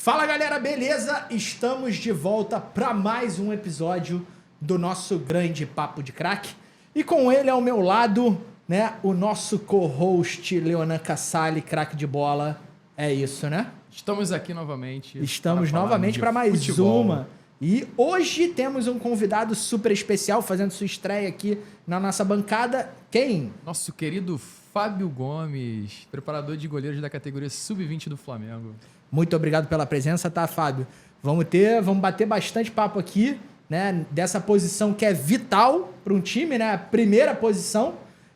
Fala galera, beleza? Estamos de volta para mais um episódio do nosso grande Papo de Crack. E com ele ao meu lado, né, o nosso co-host Leonan Cassali, craque de bola. É isso, né? Estamos aqui novamente. Estamos novamente para mais futebol. uma. E hoje temos um convidado super especial fazendo sua estreia aqui na nossa bancada. Quem? Nosso querido Fábio Gomes, preparador de goleiros da categoria Sub-20 do Flamengo. Muito obrigado pela presença, tá, Fábio? Vamos bater bastante papo aqui, né, dessa posição que é vital para um time, né, a primeira posição,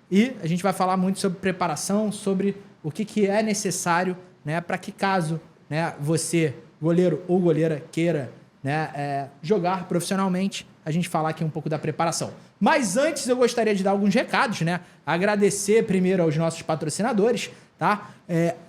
e a gente vai falar muito sobre preparação, sobre o que é necessário, né, para que caso, né, você, goleiro ou goleira, queira, né, jogar profissionalmente, a gente falar aqui um pouco da preparação. Mas antes eu gostaria de dar alguns recados, né, agradecer primeiro aos nossos patrocinadores, tá?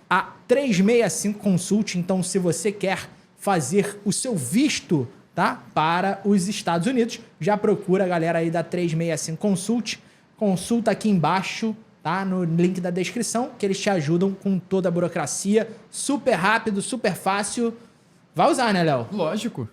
A 365 Consult, então se você quer fazer o seu visto, tá, para os Estados Unidos, já procura a galera aí da 365 Consult, consulta aqui embaixo, tá, no link da descrição, que eles te ajudam com toda a burocracia, super rápido, super fácil. Vai usar, né, Léo? Lógico.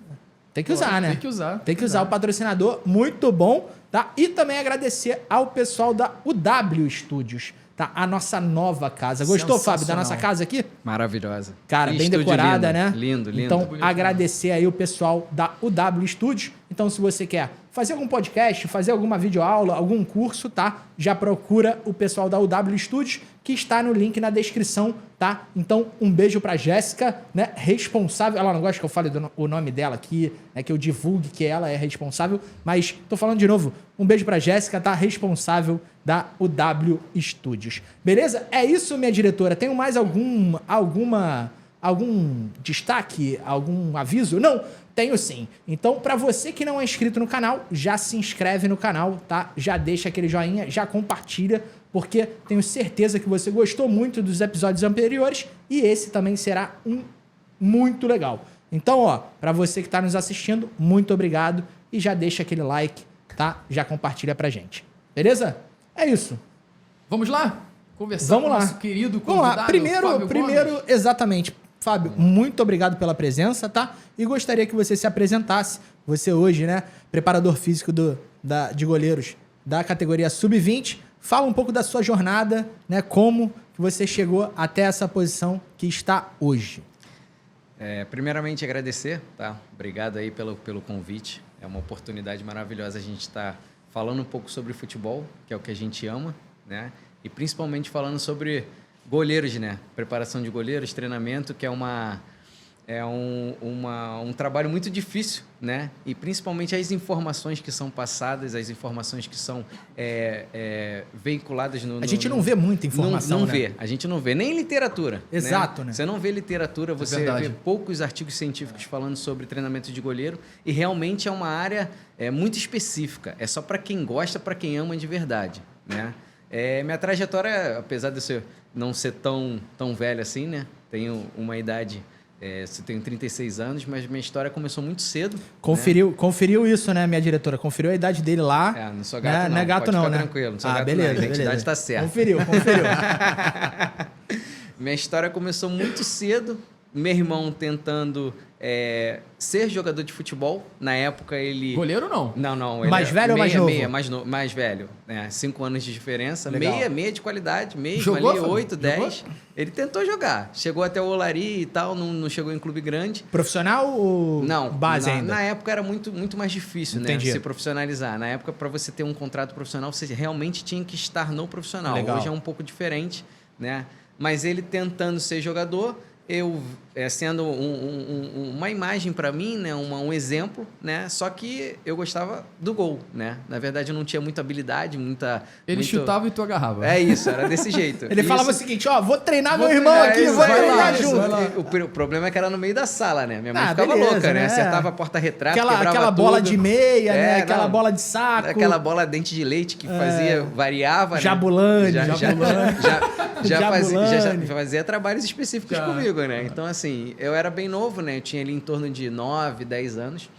Tem que usar, né? Tem que usar. Tem que usar o patrocinador, muito bom, tá? E também agradecer ao pessoal da UW Studios, tá? A nossa nova casa. Gostou, Fábio, da nossa casa aqui? Maravilhosa. Cara, Que bem estúdio decorada, lindo, né? Lindo, lindo. Então, Bonito, agradecer aí o pessoal da UW Studios. Então, se você quer fazer algum podcast, fazer alguma videoaula, algum curso, tá? Já procura o pessoal da UW Studios, que está no link na descrição, tá? Então, um beijo pra Jéssica, né? Responsável. Ela não gosta que eu fale o nome dela aqui, né? Que eu divulgue que ela é responsável, mas tô falando de novo. Um beijo pra Jéssica, tá? Responsável da UW Studios. Beleza? É isso, minha diretora. Tenho mais algum destaque? Algum aviso? Não, tenho sim. Então, para você que não é inscrito no canal, já se inscreve no canal, tá? Já deixa aquele joinha, já compartilha, porque tenho certeza que você gostou muito dos episódios anteriores e esse também será um muito legal. Então, ó, para você que tá nos assistindo, muito obrigado e já deixa aquele like, tá? Já compartilha pra gente. Beleza? É isso. Vamos lá? Conversar Vamos com o lá. nosso querido Vamos convidado, lá. Fábio Primeiro, Gomes. exatamente. Fábio, muito obrigado pela presença, tá? E gostaria que você se apresentasse. Você hoje, né, preparador físico de goleiros da categoria Sub-20. Fala um pouco da sua jornada, né? Como que você chegou até essa posição que está hoje. Primeiramente, agradecer, tá? Obrigado aí pelo convite. É uma oportunidade maravilhosa a gente estar falando um pouco sobre futebol, que é o que a gente ama, né? E principalmente falando sobre goleiros, né? Preparação de goleiros, treinamento, que é um trabalho muito difícil, né? E principalmente as informações que são passadas, as informações que são veiculadas no... A gente não vê muita informação, não né? vê, a gente não vê, nem literatura. Exato, né? Você não vê literatura, você vê poucos artigos científicos falando sobre treinamento de goleiro e realmente é uma área muito específica. É só para quem gosta, para quem ama de verdade, né? Minha trajetória, apesar de eu não ser tão velho assim, né? Tenho uma idade... tenho 36 anos, mas minha história começou muito cedo. Conferiu isso, né, minha diretora? Conferiu a idade dele lá. Não sou gato, né? não. Não é gato, Pode não, ficar né? tranquilo, não sou gato, beleza, não. A identidade beleza. está certa. Conferiu. Minha história começou muito cedo. Meu irmão tentando ser jogador de futebol. Na época ele... Goleiro não? Não. Ele Mais velho ou mais novo? Mais velho. 5 anos de diferença. Legal. Meia de qualidade mesmo. Jogou, ali, Fábio? 8, 10. Ele tentou jogar. Chegou até o Olaria e tal. Não chegou em clube grande. Profissional ou Não, base ainda? Na época era muito mais difícil, Entendi. né? Se profissionalizar. Na época, para você ter um contrato profissional, você realmente tinha que estar no profissional. Legal. Hoje é um pouco diferente, né? Mas ele tentando ser jogador, eu sendo uma imagem para mim, né? Um exemplo, né? Só que eu gostava do gol, né? Na verdade, eu não tinha muita habilidade, Ele chutava e tu agarrava. É isso, era desse jeito. Ele falava o seguinte, ó, vou treinar Vou meu irmão treinar aqui, isso, vou vai treinar lá, junto. vai lá. O problema é que era no meio da sala, né? Minha mãe ficava beleza, louca, né? né? Acertava a porta-retrato, Aquela bola tudo. de meia, né? Aquela não. bola de saco. Aquela bola dente de leite que variava, Jabulani, né? Jabulani. Já fazia trabalhos específicos comigo, né? Então, assim, eu era bem novo, né? Eu tinha ali em torno de 9, 10 anos.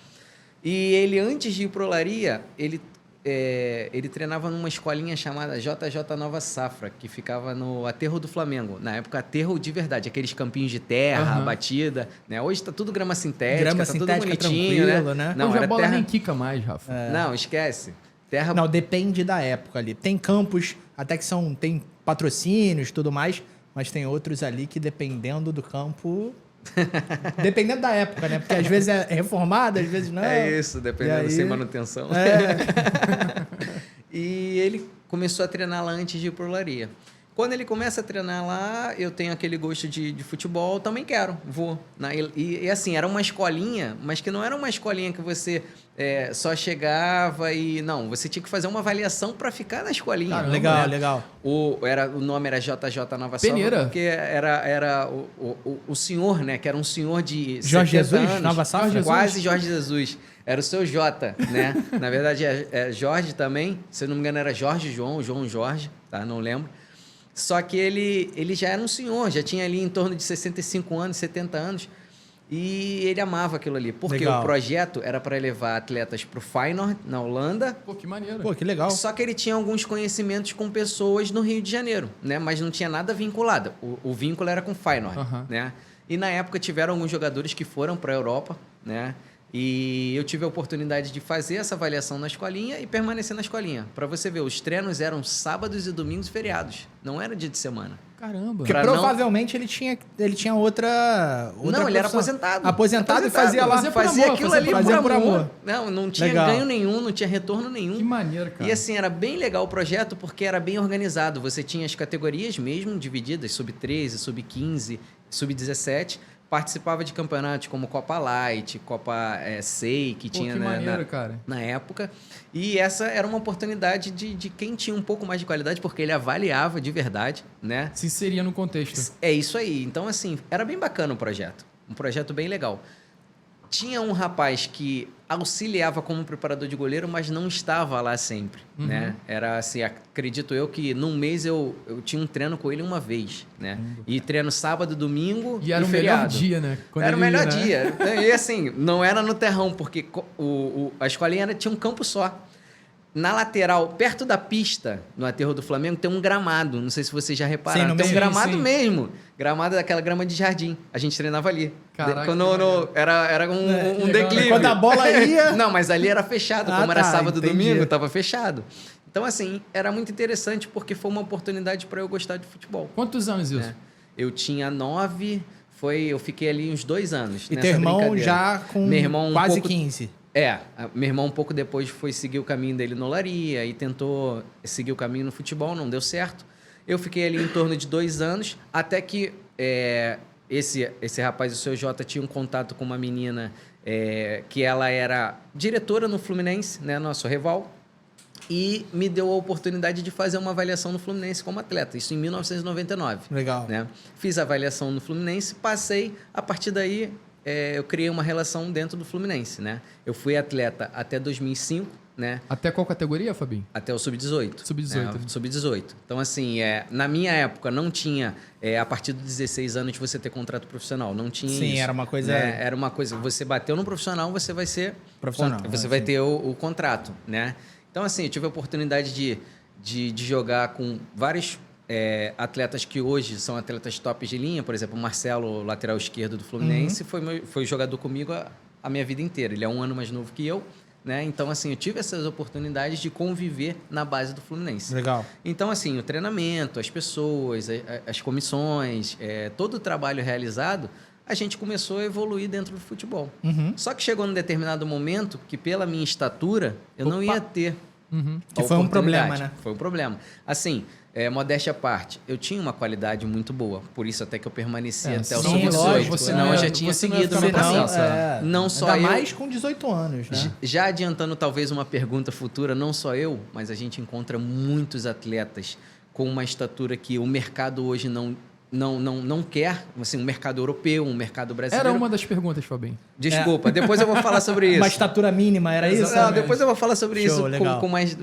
E ele, antes de ir pro Olaria, ele ele treinava numa escolinha chamada JJ Nova Safra, que ficava no Aterro do Flamengo. Na época, aterro de verdade, aqueles campinhos de terra, batida. Né? Hoje tá tudo grama sintética, tudo bonitinho, né? Não, hoje a bola nem quica mais, Rafa. Não, esquece. Terra... Não, depende da época ali. Tem campos até que tem patrocínios e tudo mais, mas tem outros ali que dependendo do campo... Dependendo da época, né? Porque às vezes é reformado, às vezes não. É isso, dependendo, sem manutenção. E ele começou a treinar lá antes de ir pro Olaria. Quando ele começa a treinar lá, eu tenho aquele gosto de futebol, também vou. E assim, era uma escolinha, mas que não era uma escolinha que você só chegava e... Não, você tinha que fazer uma avaliação para ficar na escolinha. Ah, legal, né? Legal. O nome era JJ Nova Safra, porque era o senhor, né? Que era um senhor de Jorge Jesus? anos, Nova Safra? Quase Jorge Jesus. Era o seu Jota, né? Na verdade, é Jorge também. Se eu não me engano, era João Jorge, tá? Não lembro. Só que ele já era um senhor, já tinha ali em torno de 65 anos, 70 anos, e ele amava aquilo ali. Porque legal. O projeto era para levar atletas para o Feyenoord, na Holanda. Pô, que maneiro. Pô, que legal. Só que ele tinha alguns conhecimentos com pessoas no Rio de Janeiro, né? Mas não tinha nada vinculado. O vínculo era com o Feyenoord, né? E na época tiveram alguns jogadores que foram para a Europa, né? E eu tive a oportunidade de fazer essa avaliação na escolinha e permanecer na escolinha. Para você ver, os treinos eram sábados e domingos e feriados. Não era dia de semana. Caramba. Porque provavelmente ele tinha outra não, ele era aposentado. Aposentado e fazia lá. Fazia aquilo ali por amor. Não tinha legal. Ganho nenhum, não tinha retorno nenhum. Que maneiro, cara. E assim, era bem legal o projeto porque era bem organizado. Você tinha as categorias mesmo divididas, sub-13, sub-15, sub-17. Participava de campeonatos como Copa Light, Copa SEI, que tinha maneiro, cara. Na época. E essa era uma oportunidade de quem tinha um pouco mais de qualidade, porque ele avaliava de verdade, né? Se inseria no contexto. É isso aí. Então, assim, era bem bacana o projeto. Um projeto bem legal. Tinha um rapaz que auxiliava como preparador de goleiro, mas não estava lá sempre, né? Era assim, acredito eu que num mês eu tinha um treino com ele uma vez, né? E treino sábado, domingo e era o feriado. Melhor dia, né? Quando era o melhor dia. E assim, não era no terrão, porque a escolinha tinha um campo só. Na lateral, perto da pista, no Aterro do Flamengo, tem um gramado. Não sei se vocês já repararam. Tem um gramado mesmo. Gramado daquela grama de jardim. A gente treinava ali. Caraca, era um declive. Quando a bola ia... Não, mas ali era fechado. Como era sábado e domingo, estava fechado. Então, assim, era muito interessante porque foi uma oportunidade para eu gostar de futebol. Quantos anos isso? Eu tinha 9... Eu fiquei ali uns 2 anos. E teu irmão já com quase 15. Meu irmão um pouco depois foi seguir o caminho dele no Olaria e tentou seguir o caminho no futebol, não deu certo. Eu fiquei ali em torno de 2 anos, até que esse rapaz, o seu Jota, tinha um contato com uma menina que ela era diretora no Fluminense, né, nosso rival, e me deu a oportunidade de fazer uma avaliação no Fluminense como atleta, isso em 1999. Legal. Né? Fiz a avaliação no Fluminense, passei, a partir daí... eu criei uma relação dentro do Fluminense, né? Eu fui atleta até 2005, né? Até qual categoria, Fabinho? Até o Sub-18. Sub-18. Sub-18. Então, assim, na minha época, não tinha... a partir dos 16 anos, você ter contrato profissional. Não tinha isso. Sim, era uma coisa... Né? Era uma coisa... Você bateu no profissional, você vai ser... Profissional. Você vai ter o contrato, né? Então, assim, eu tive a oportunidade de jogar com vários... atletas que hoje são atletas top de linha, por exemplo, o Marcelo, lateral esquerdo do Fluminense, foi jogador comigo a minha vida inteira. Ele é 1 ano mais novo que eu, né? Então, assim, eu tive essas oportunidades de conviver na base do Fluminense. Legal. Então, assim, o treinamento, as pessoas, as comissões, todo o trabalho realizado, a gente começou a evoluir dentro do futebol. Só que chegou num determinado momento que, pela minha estatura, eu não ia ter que foi um problema, né? Foi um problema. Assim... modéstia à parte, eu tinha uma qualidade muito boa, por isso até que eu permaneci até o Sub-18, senão eu já tinha seguido o meu caminho. Não só ainda mais com 18 anos, né? Já adiantando talvez uma pergunta futura, não só eu, mas a gente encontra muitos atletas com uma estatura que o mercado hoje não quer, assim, um mercado europeu, um mercado brasileiro. Era uma das perguntas, Fabinho. Desculpa, depois eu vou falar sobre isso. Uma estatura mínima, era isso? Não, depois eu vou falar sobre isso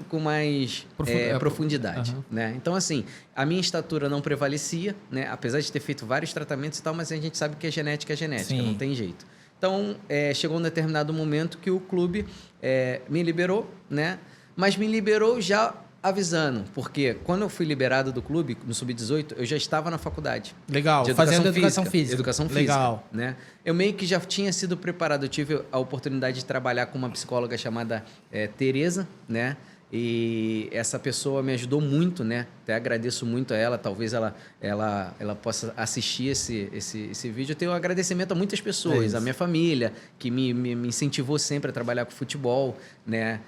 com mais profundidade. Né? Então, assim, a minha estatura não prevalecia, né? Apesar de ter feito vários tratamentos e tal, mas a gente sabe que é genética, Sim. não tem jeito. Então, chegou um determinado momento que o clube me liberou, né? mas me liberou já avisando, porque quando eu fui liberado do clube, no Sub-18, eu já estava na faculdade. Legal, fazendo educação física. Educação física. Legal. Né? Eu meio que já tinha sido preparado, eu tive a oportunidade de trabalhar com uma psicóloga chamada Tereza, né? E essa pessoa me ajudou muito, né? Até agradeço muito a ela, talvez ela possa assistir esse vídeo. Eu tenho um agradecimento a muitas pessoas, a minha família, que me incentivou sempre a trabalhar com futebol, né?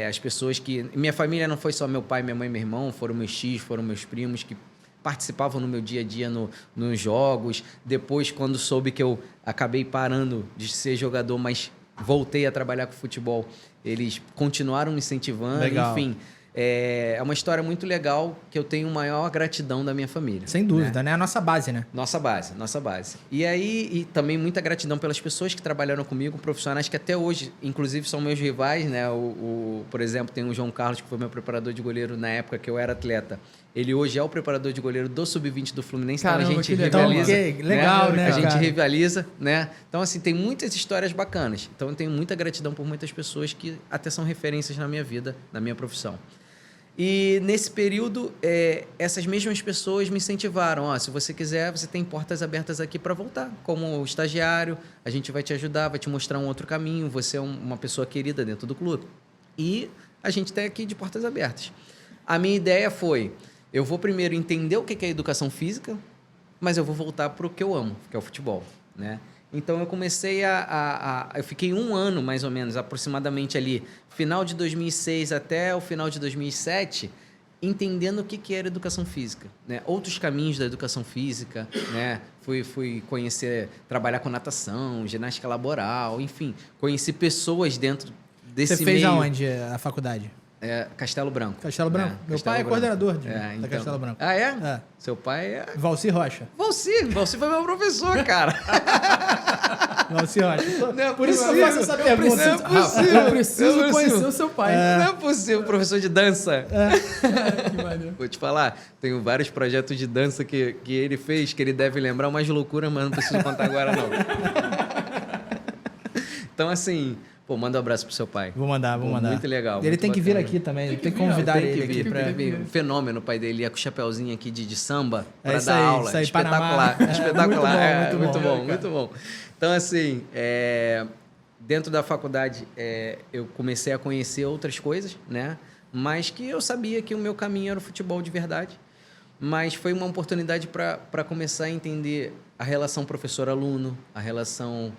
As pessoas que... Minha família não foi só meu pai, minha mãe e meu irmão, foram meus tios, foram meus primos que participavam no meu dia a dia nos jogos. Depois, quando soube que eu acabei parando de ser jogador, mas voltei a trabalhar com futebol, eles continuaram me incentivando. Legal. Enfim, é uma história muito legal que eu tenho maior gratidão da minha família. Sem dúvida, né? A nossa base, né? Nossa base. E também muita gratidão pelas pessoas que trabalharam comigo, profissionais que até hoje, inclusive, são meus rivais, né? Por exemplo, tem o João Carlos, que foi meu preparador de goleiro na época que eu era atleta. Ele hoje é o preparador de goleiro do Sub-20 do Fluminense. Caramba, então a gente rivaliza. Legal, né? A gente rivaliza, né? Então, assim, tem muitas histórias bacanas. Então, eu tenho muita gratidão por muitas pessoas que até são referências na minha vida, na minha profissão. E nesse período, essas mesmas pessoas me incentivaram. Se você quiser, você tem portas abertas aqui para voltar. Como estagiário, a gente vai te ajudar, vai te mostrar um outro caminho. Você é uma pessoa querida dentro do clube. E a gente está aqui de portas abertas. A minha ideia foi... Eu vou primeiro entender o que é educação física, mas eu vou voltar para o que eu amo, que é o futebol, né? Então, eu comecei eu fiquei 1 ano, mais ou menos, aproximadamente ali, final de 2006 até o final de 2007, entendendo o que era educação física, né? Outros caminhos da educação física, né? Fui conhecer, trabalhar com natação, ginástica laboral, enfim, conheci pessoas dentro desse meio. Você fez aonde a faculdade? Castelo Branco. Castelo Branco? Meu pai é coordenador da Castelo Branco. Ah, é? Seu pai é... Valci Rocha. Valci foi meu professor, cara. Valci Rocha. Não é por isso que eu faço essa pergunta. Não é possível. Eu preciso conhecer o seu pai. Não é possível. Professor de dança. Que maneiro. Vou te falar, tenho vários projetos de dança que ele fez, que ele deve lembrar umas loucuras, mas não preciso contar agora, não. Então, assim... Pô, manda um abraço pro seu pai. Vou mandar. Muito legal. Ele tem que vir aqui também. Tem que convidar ele aqui. Tem que vir. Um fenômeno, o pai dele. Ia com o chapeuzinho aqui de samba para isso dar aí, aula. Isso aí, espetacular. Panamá. Espetacular. Muito bom. Então, assim, dentro da faculdade, eu comecei a conhecer outras coisas, né? Mas que eu sabia que o meu caminho era o futebol de verdade. Mas foi uma oportunidade para começar a entender a relação professor-aluno, a relação...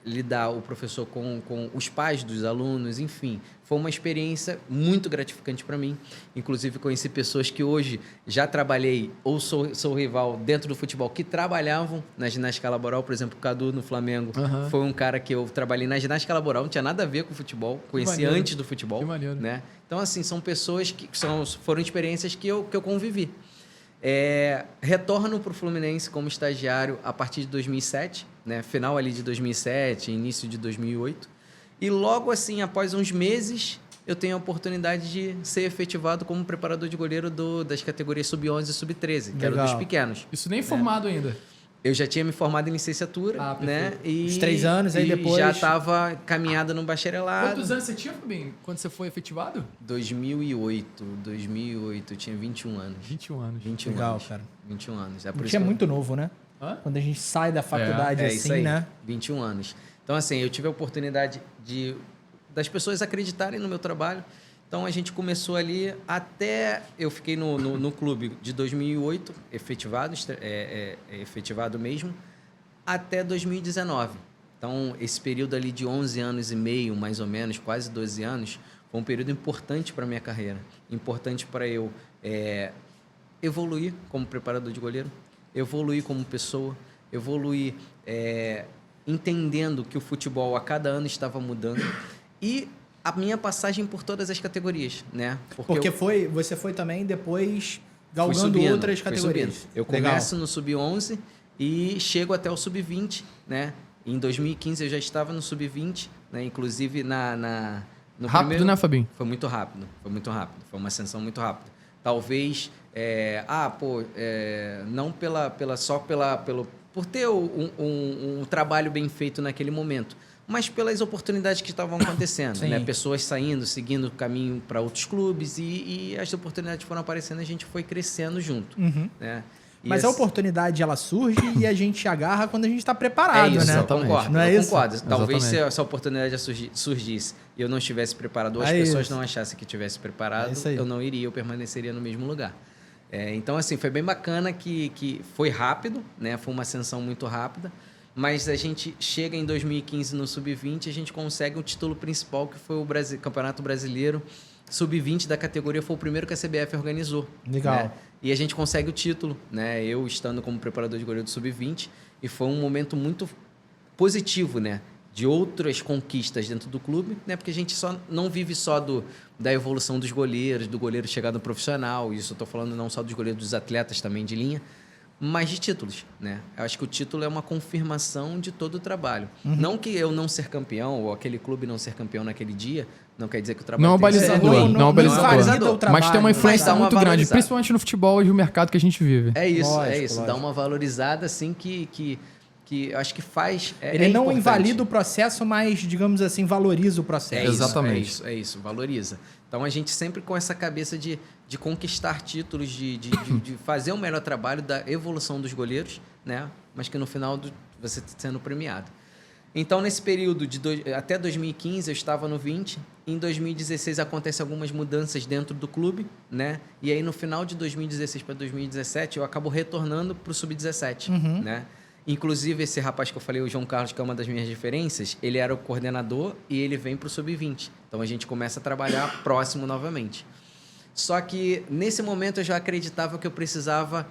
lidar o professor com os pais dos alunos, enfim. Foi uma experiência muito gratificante para mim. Inclusive, conheci pessoas que hoje já trabalhei ou sou rival dentro do futebol, que trabalhavam na ginástica laboral. Por exemplo, o Cadu, no Flamengo, foi um cara que eu trabalhei na ginástica laboral, não tinha nada a ver com futebol, conheci antes do futebol. Que maneiro. Né? Então, assim, são pessoas que foram experiências que eu convivi. Retorno para o Fluminense como estagiário a partir de 2007, né? Final ali de 2007, início de 2008. E logo assim, após uns meses, eu tenho a oportunidade de ser efetivado como preparador de goleiro das categorias Sub-11 e Sub-13, que eram dos pequenos. Isso nem formado ainda. Eu já tinha me formado em licenciatura, né? E os 3 anos, aí depois... já estava caminhada no bacharelado. Quantos anos você tinha, Fabinho, quando você foi efetivado? 2008, eu tinha 21 anos. 21 anos. 21 Legal, anos. cara. 21 anos. A gente é muito novo, né? Quando a gente sai da faculdade assim, isso aí, né? 21 anos. Então, assim, eu tive a oportunidade das pessoas acreditarem no meu trabalho. Então, a gente começou ali até... Eu fiquei no clube de 2008, efetivado mesmo, até 2019. Então, esse período ali de 11 anos e meio, mais ou menos, quase 12 anos, foi um período importante para a minha carreira. Importante para eu evoluir como preparador de goleiro, evoluir como pessoa, evoluir entendendo que o futebol a cada ano estava mudando e a minha passagem por todas as categorias, né? Porque você foi também depois galgando outras categorias. Eu começo no Sub-11 e chego até o Sub-20, né? Em 2015 eu já estava no Sub-20, né? Inclusive no rápido, primeiro... né, Fabinho? Foi muito rápido. Foi uma ascensão muito rápida. Talvez... não por ter um trabalho bem feito naquele momento, mas pelas oportunidades que estavam acontecendo, né? Pessoas saindo, seguindo o caminho para outros clubes e as oportunidades foram aparecendo e a gente foi crescendo junto, né? Mas a oportunidade, ela surge e a gente agarra quando a gente está preparado, isso, né? Eu concordo, não é eu isso? concordo. Talvez se essa oportunidade surgisse e eu não estivesse preparado, ou as pessoas não achassem que estivesse preparado, eu não iria, eu permaneceria no mesmo lugar. Então, assim, foi bem bacana que foi rápido, né? Foi uma ascensão muito rápida, mas a gente chega em 2015 no Sub-20 e a gente consegue o título principal, que foi o Campeonato Brasileiro Sub-20 da categoria, foi o primeiro que a CBF organizou. Legal. Né? E a gente consegue o título, né? Eu estando como preparador de goleiro do Sub-20, e foi um momento muito positivo, né? De outras conquistas dentro do clube, né? Porque a gente não vive só da evolução dos goleiros, do goleiro chegar no profissional, isso eu estou falando não só dos goleiros, dos atletas também de linha, mas de títulos, né? Eu acho que o título é uma confirmação de todo o trabalho. Não que eu não ser campeão, ou aquele clube não ser campeão naquele dia, não quer dizer que o trabalho não é um balizador, não é um balizador. Mas tem uma influência muito grande, principalmente no futebol e no mercado que a gente vive. É isso, lógico. Dá uma valorizada, assim, que eu acho que faz... Ele não importante. Invalida o processo, mas, digamos assim, valoriza o processo. Exatamente. É isso, valoriza. Então, a gente sempre com essa cabeça de conquistar títulos, de fazer um melhor trabalho da evolução dos goleiros, né? Mas que no final você está sendo premiado. Então, nesse período até 2015, eu estava no 20. Em 2016, acontecem algumas mudanças dentro do clube, né? E aí, no final de 2016 para 2017, eu acabo retornando para o Sub-17, né? Inclusive, esse rapaz que eu falei, o João Carlos, que é uma das minhas referências, ele era o coordenador e ele vem para o Sub-20. Então, a gente começa a trabalhar próximo novamente. Só que, nesse momento, eu já acreditava que eu precisava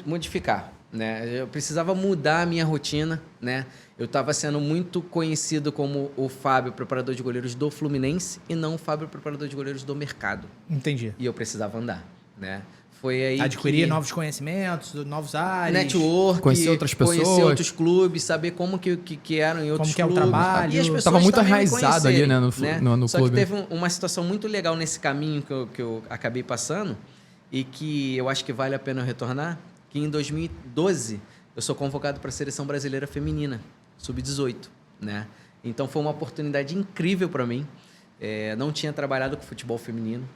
modificar, né? Eu precisava mudar a minha rotina, né? Eu estava sendo muito conhecido como o Fábio, preparador de goleiros do Fluminense, e não o Fábio, preparador de goleiros do mercado. Entendi. E eu precisava andar, né? Foi aí adquirir novos conhecimentos, novos áreas. Network, conhecer outras pessoas. Conhecer outros clubes, saber como que eram em outros clubes. Como que é o trabalho. E as pessoas estava muito enraizado ali, né, no clube. Só que teve uma situação muito legal nesse caminho que eu acabei passando e que eu acho que vale a pena eu retornar, que em 2012 eu sou convocado para a Seleção Brasileira Feminina, Sub-18, né? Então foi uma oportunidade incrível para mim. Não tinha trabalhado com futebol feminino.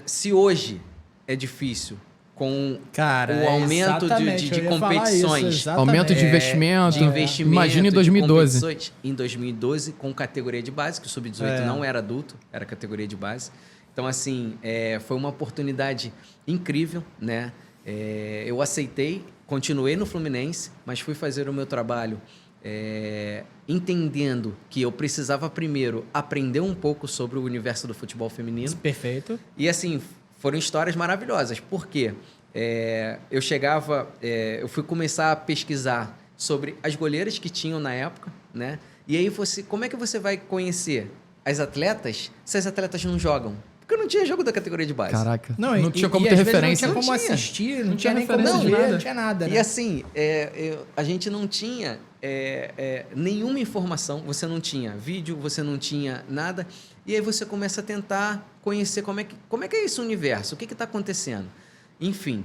Se hoje é difícil com o aumento de competições, aumento de investimento. Imagina em 2012. Em 2012, com categoria de base, que o Sub-18 não era adulto, era categoria de base. Então, assim, foi uma oportunidade incrível, né? Eu aceitei, continuei no Fluminense, mas fui fazer o meu trabalho entendendo que eu precisava primeiro aprender um pouco sobre o universo do futebol feminino. Perfeito. E, assim, foram histórias maravilhosas. Por quê? Eu fui começar a pesquisar sobre as goleiras que tinham na época, né? E aí, como é que você vai conhecer as atletas se as atletas não jogam? Porque não tinha jogo da categoria de base. Caraca. Não tinha como ter referência. Não tinha como assistir, não tinha nem como ver, não tinha nada. Né? E assim, a gente não tinha nenhuma informação, você não tinha vídeo, você não tinha nada. E aí você começa a tentar conhecer como é que é esse universo, o que está acontecendo. Enfim,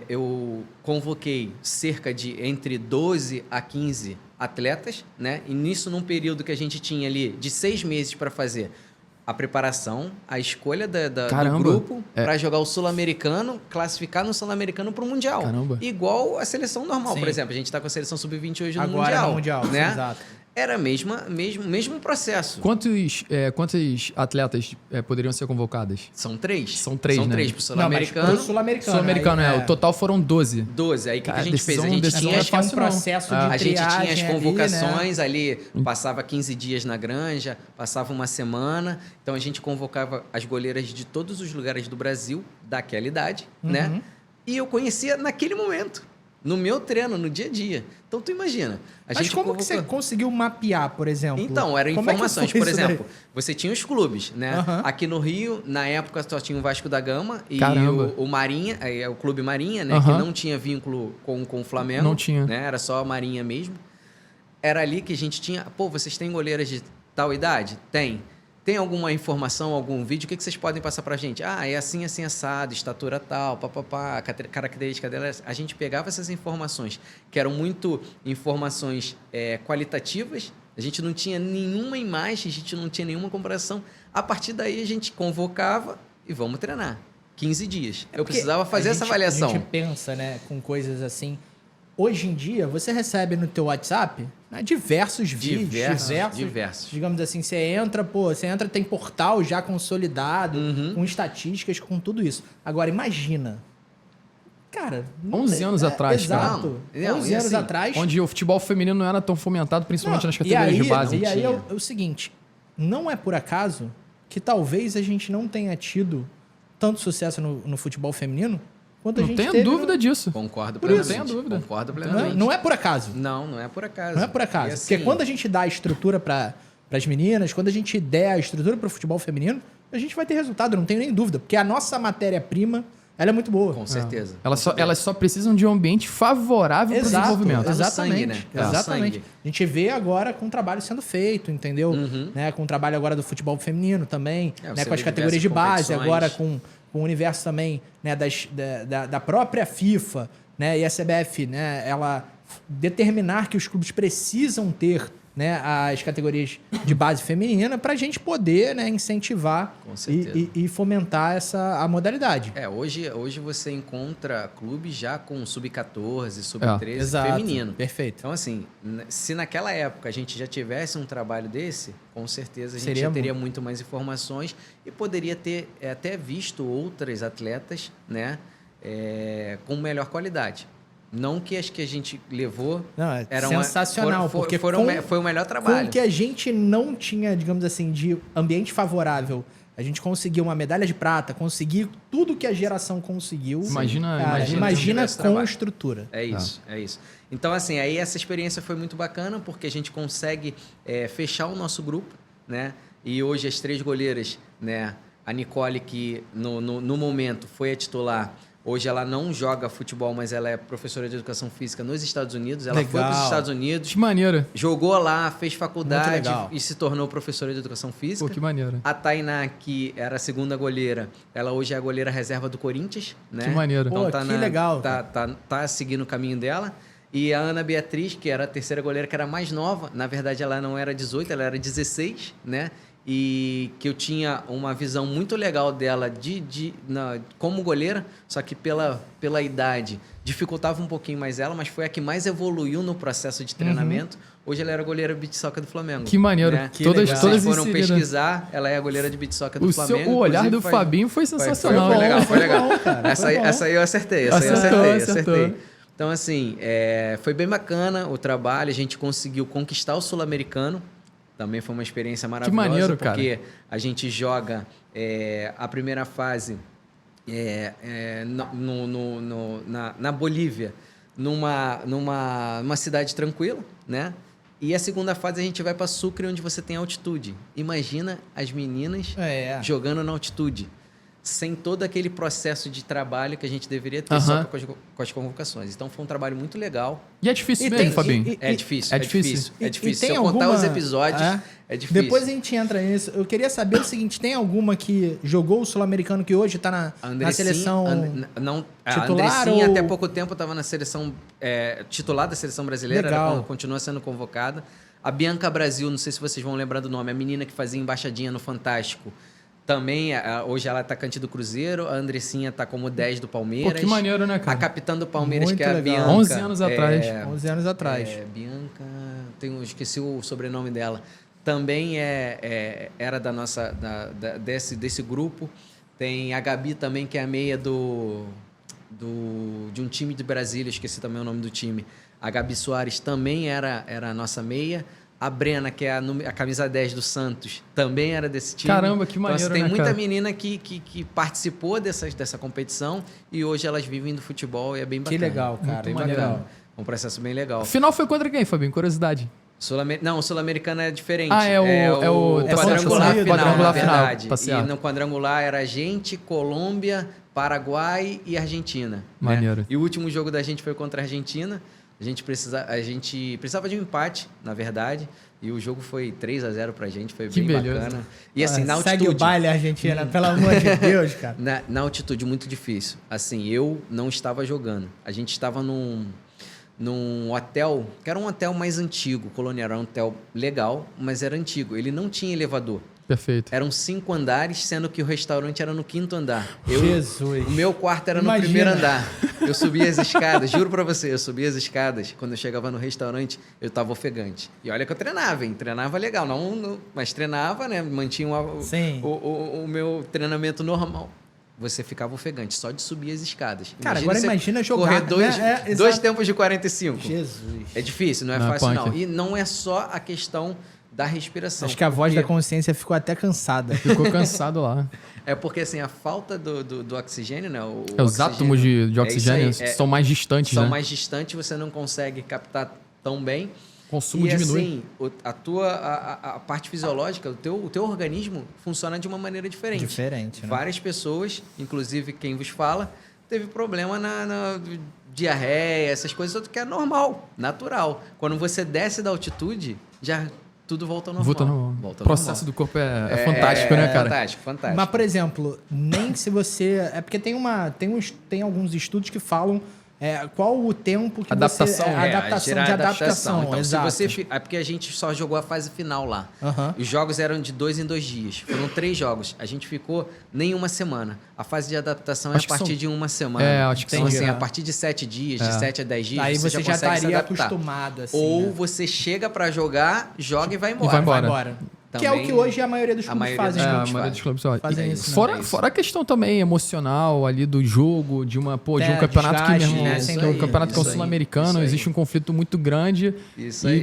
eu convoquei cerca de entre 12 a 15 atletas, né? E nisso, num período que a gente tinha ali de 6 meses para fazer a preparação, a escolha do grupo para jogar o Sul-Americano, classificar no Sul-Americano para o Mundial. Caramba. Igual a seleção normal. Sim. Por exemplo, a gente está com a seleção Sub-20 hoje no Mundial. Agora no Mundial, né? Sim, exato. Era mesmo processo. Quantos atletas poderiam ser convocadas? São 3. São 3, né? São 3 pro Sul-Americano. Sul-Americano, o total foram 12. 12. Aí o que a gente fez? A gente tinha um processo de a gente triagem tinha as convocações ali, né? Passava 15 dias na granja, passava uma semana. Então a gente convocava as goleiras de todos os lugares do Brasil, daquela idade, né? E eu conhecia naquele momento. No meu treino, no dia a dia. Então, tu imagina. Mas como que você conseguiu mapear, por exemplo? Então, eram informações. Por exemplo, você tinha os clubes, né? Aqui no Rio, na época, só tinha o Vasco da Gama e o Marinha, o Clube Marinha, né? Que não tinha vínculo com o Flamengo. Não tinha. Né? Era só a Marinha mesmo. Era ali que a gente tinha... Pô, vocês têm goleiras de tal idade? Tem. tem alguma informação, algum vídeo, o que vocês podem passar pra gente? Ah, é assim, assim, assado, estatura tal, papapá, característica dela. A gente pegava essas informações, que eram muito informações qualitativas, a gente não tinha nenhuma imagem, a gente não tinha nenhuma comparação. A partir daí, a gente convocava e vamos treinar. 15 dias. Eu precisava fazer essa avaliação. A gente pensa, né, com coisas assim. Hoje em dia, você recebe no teu WhatsApp, né, diversos vídeos. Diversos. Digamos assim, você entra, tem portal já consolidado, com estatísticas, com tudo isso. Agora, imagina. Cara... 11 anos atrás, exato. Cara. 11 anos atrás. Onde o futebol feminino não era tão fomentado, principalmente nas categorias de base. E aí é o seguinte, não é por acaso que talvez a gente não tenha tido tanto sucesso no futebol feminino quanto a gente teve. Não tenho dúvida disso. Concordo plenamente. Não tenho dúvida. Concordo plenamente. Não é por acaso. Não é por acaso. Não é por acaso. Assim, porque quando a gente dá a estrutura para as meninas, quando a gente der a estrutura para o futebol feminino, a gente vai ter resultado, não tenho nem dúvida. Porque a nossa matéria-prima, ela é muito boa. Com certeza. Elas só precisam de um ambiente favorável para o desenvolvimento. Exatamente. Sangue, né? Exatamente. A gente vê agora com o trabalho sendo feito, entendeu? Né? Com o trabalho agora do futebol feminino também, né? Com as categorias de base, agora com o universo também, né? da própria FIFA, né? E a CBF, né? Ela determinar que os clubes precisam ter, né, as categorias de base feminina para a gente poder, né, incentivar e fomentar a modalidade. Hoje você encontra clubes já com sub-14, sub-13 feminino. Perfeito. Então, assim, se naquela época a gente já tivesse um trabalho desse, com certeza a gente já teria muito mais informações e poderia ter até visto outras atletas, né, com melhor qualidade. Não que as que a gente levou... Não, sensacional, porque foi o melhor trabalho. Com o que a gente não tinha, digamos assim, de ambiente favorável, a gente conseguiu uma medalha de prata, conseguiu tudo que a geração conseguiu. Imagina com estrutura. É isso. Então, assim, aí essa experiência foi muito bacana, porque a gente consegue fechar o nosso grupo, né? E hoje as 3 goleiras, né? A Nicole, que no momento foi a titular... Hoje ela não joga futebol, mas ela é professora de educação física nos Estados Unidos. Ela foi para os Estados Unidos. Que maneiro. Jogou lá, fez faculdade e se tornou professora de educação física. Pô, que maneiro. A Tainá, que era a segunda goleira, ela hoje é a goleira reserva do Corinthians, né? Que maneiro. Então, que legal. Tá seguindo o caminho dela. E a Ana Beatriz, que era a terceira goleira, que era mais nova. Na verdade, ela não era 18, ela era 16, né? E que eu tinha uma visão muito legal dela como goleira, só que pela idade dificultava um pouquinho mais ela, mas foi a que mais evoluiu no processo de treinamento. Hoje ela era goleira de beach soccer do Flamengo. Que maneiro. Né? Todas foram pesquisar, ela é a goleira de beach soccer do Flamengo. O olhar do Fabinho foi sensacional. Foi legal. Bom, cara, essa aí eu acertei. Acertei. Então, assim, foi bem bacana o trabalho, a gente conseguiu conquistar o Sul-Americano. Também foi uma experiência maravilhosa. Que maneiro, porque a gente joga a primeira fase na Bolívia, numa cidade tranquila, né? E a segunda fase a gente vai para Sucre, onde você tem altitude. Imagina as meninas jogando na altitude, sem todo aquele processo de trabalho que a gente deveria ter só com as convocações. Então, foi um trabalho muito legal. E é difícil mesmo, Fabinho? É difícil. Se eu alguma... contar os episódios, é difícil. Depois a gente entra nisso. Eu queria saber o seguinte, tem alguma que jogou o Sul-Americano que hoje está na seleção titular? A Andressinha, até pouco tempo, estava na seleção titular da seleção brasileira. Ela continua sendo convocada. A Bianca Brasil, não sei se vocês vão lembrar do nome, a menina que fazia embaixadinha no Fantástico. Também, hoje ela é atacante do Cruzeiro, a Andressinha está como 10 do Palmeiras. Pô, que maneiro, né, cara? A capitã do Palmeiras, muito que é a legal. Bianca. 11 anos atrás. 11 anos atrás. Bianca, esqueci o sobrenome dela. Também era da nossa, desse grupo. Tem a Gabi também, que é a meia de um time de Brasília, esqueci também o nome do time. A Gabi Soares também era a nossa meia. A Brena, que é a camisa 10 do Santos, também era desse time. Caramba, que maneiro, então, tem muita menina que participou dessa competição e hoje elas vivem do futebol e é bem bacana. Que legal, cara. Bem bacana. Um processo bem legal. O final foi contra quem, Fabinho? Curiosidade. Não, o Sul-Americano é diferente. É o quadrangular final. Tá, e no quadrangular era a gente, Colômbia, Paraguai e Argentina. Maneiro. Né? E o último jogo da gente foi contra a Argentina. A A gente precisava de um empate, na verdade, e o jogo foi 3-0 pra gente, foi bem bacana. E assim, na altitude... Segue o baile, Argentina, pelo amor de Deus, cara. Na altitude, muito difícil. Assim, eu não estava jogando. A gente estava num hotel, que era um hotel mais antigo, colonial, era um hotel legal, mas era antigo. Ele não tinha elevador. Perfeito. Eram 5 andares, sendo que o restaurante era no 5º andar. Jesus! O meu quarto era no primeiro andar. Eu subia as escadas, juro pra você, eu subia as escadas. Quando eu chegava no restaurante, eu tava ofegante. E olha que eu treinava, hein? Treinava legal. Mas treinava, né? Mantinha o meu treinamento normal. Você ficava ofegante, só de subir as escadas. Cara, agora imagina jogar... Correr dois tempos de 45. Jesus! É difícil, não é fácil não. E não é só a questão da respiração. Acho que a voz da consciência ficou até cansada. Ficou cansado lá. É porque, assim, a falta do oxigênio, né? Os átomos de oxigênio são mais distantes, São mais distantes, você não consegue captar tão bem. O consumo diminui. E, assim, a parte fisiológica, o teu organismo funciona de uma maneira diferente. Diferente, né? Várias pessoas, inclusive quem vos fala, teve problema na diarreia, essas coisas, que é normal, natural. Quando você desce da altitude, já... tudo volta ao normal. O processo do corpo é fantástico, né, cara? Fantástico. Mas, por exemplo, nem se você... É porque tem alguns estudos que falam qual o tempo que adaptação. Adaptação de adaptação, então, exato. Se você, é porque a gente só jogou a fase final lá. Uhum. Os jogos eram de 2 em 2 dias. Foram 3 jogos. A gente ficou nem uma semana. A fase de adaptação é a partir de uma semana. Acho que então, assim, a partir de 7 dias, de 7 a 10 dias, aí você já consegue estaria acostumado. Assim, ou né? você chega pra jogar, joga e vai embora. Vai embora. Que é o que hoje a maioria dos clubes fazem. A maioria dos clubes fazem isso. Fora a questão também emocional ali do jogo, de um campeonato um campeonato que é o sul-americano, existe um conflito muito grande.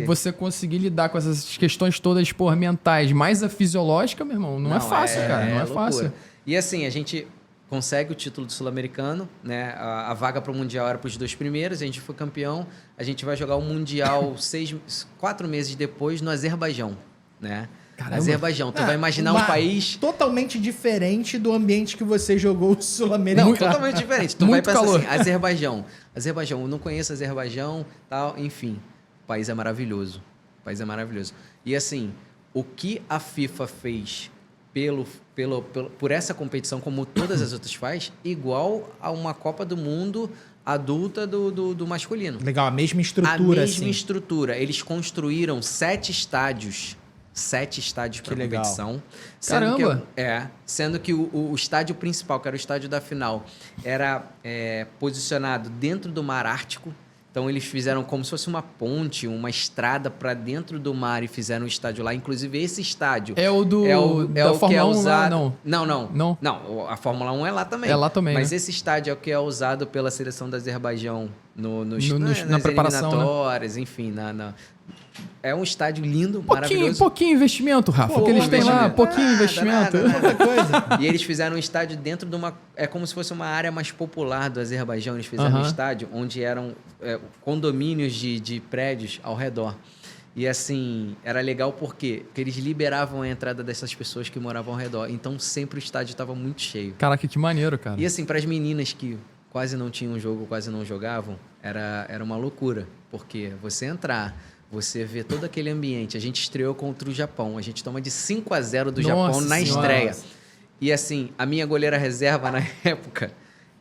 Você conseguir lidar com essas questões todas, mentais, mais a fisiológica, meu irmão, não é fácil, cara. Não é fácil. E assim, a gente consegue o título do sul-americano, né? A vaga para o Mundial era para os 2 primeiros, a gente foi campeão. A gente vai jogar o Mundial 4 meses depois no Azerbaijão, né? Caramba. Azerbaijão. Tu vai imaginar um país... totalmente diferente do ambiente que você jogou o sul-americano. Não, totalmente diferente. Tu muito vai pensar calor. assim, Azerbaijão, eu não conheço Azerbaijão, tal, enfim. O país é maravilhoso. E assim, o que a FIFA fez por essa competição, como todas as outras faz, igual a uma Copa do Mundo adulta do masculino. Legal, a mesma estrutura. A mesma estrutura. Eles construíram 7 estádios. 7 estádios para competição. Caramba! Sendo que o estádio principal, que era o estádio da final, era posicionado dentro do Mar Ártico. Então, eles fizeram como se fosse uma ponte, uma estrada para dentro do mar e fizeram um estádio lá. Inclusive, esse estádio... É o da Fórmula 1 lá, não? Não, a Fórmula 1 é lá também. É lá também, mas né? Esse estádio é o que é usado pela seleção do Azerbaijão na preparação, eliminatórias, né? Enfim, é um estádio lindo, maravilhoso. Pouquinho investimento, Rafa, que eles têm lá. Pouquinho investimento. Outra coisa. E eles fizeram um estádio dentro de uma... É como se fosse uma área mais popular do Azerbaijão. Eles fizeram um estádio onde eram condomínios de prédios ao redor. E assim, era legal porque eles liberavam a entrada dessas pessoas que moravam ao redor. Então sempre o estádio estava muito cheio. Caraca, que maneiro, cara. E assim, para as meninas que quase não tinham jogo, quase não jogavam, era uma loucura. Porque você entrar... Você vê todo aquele ambiente. A gente estreou contra o Japão. A gente toma de 5-0 do Japão na estreia. E assim, a minha goleira reserva na época,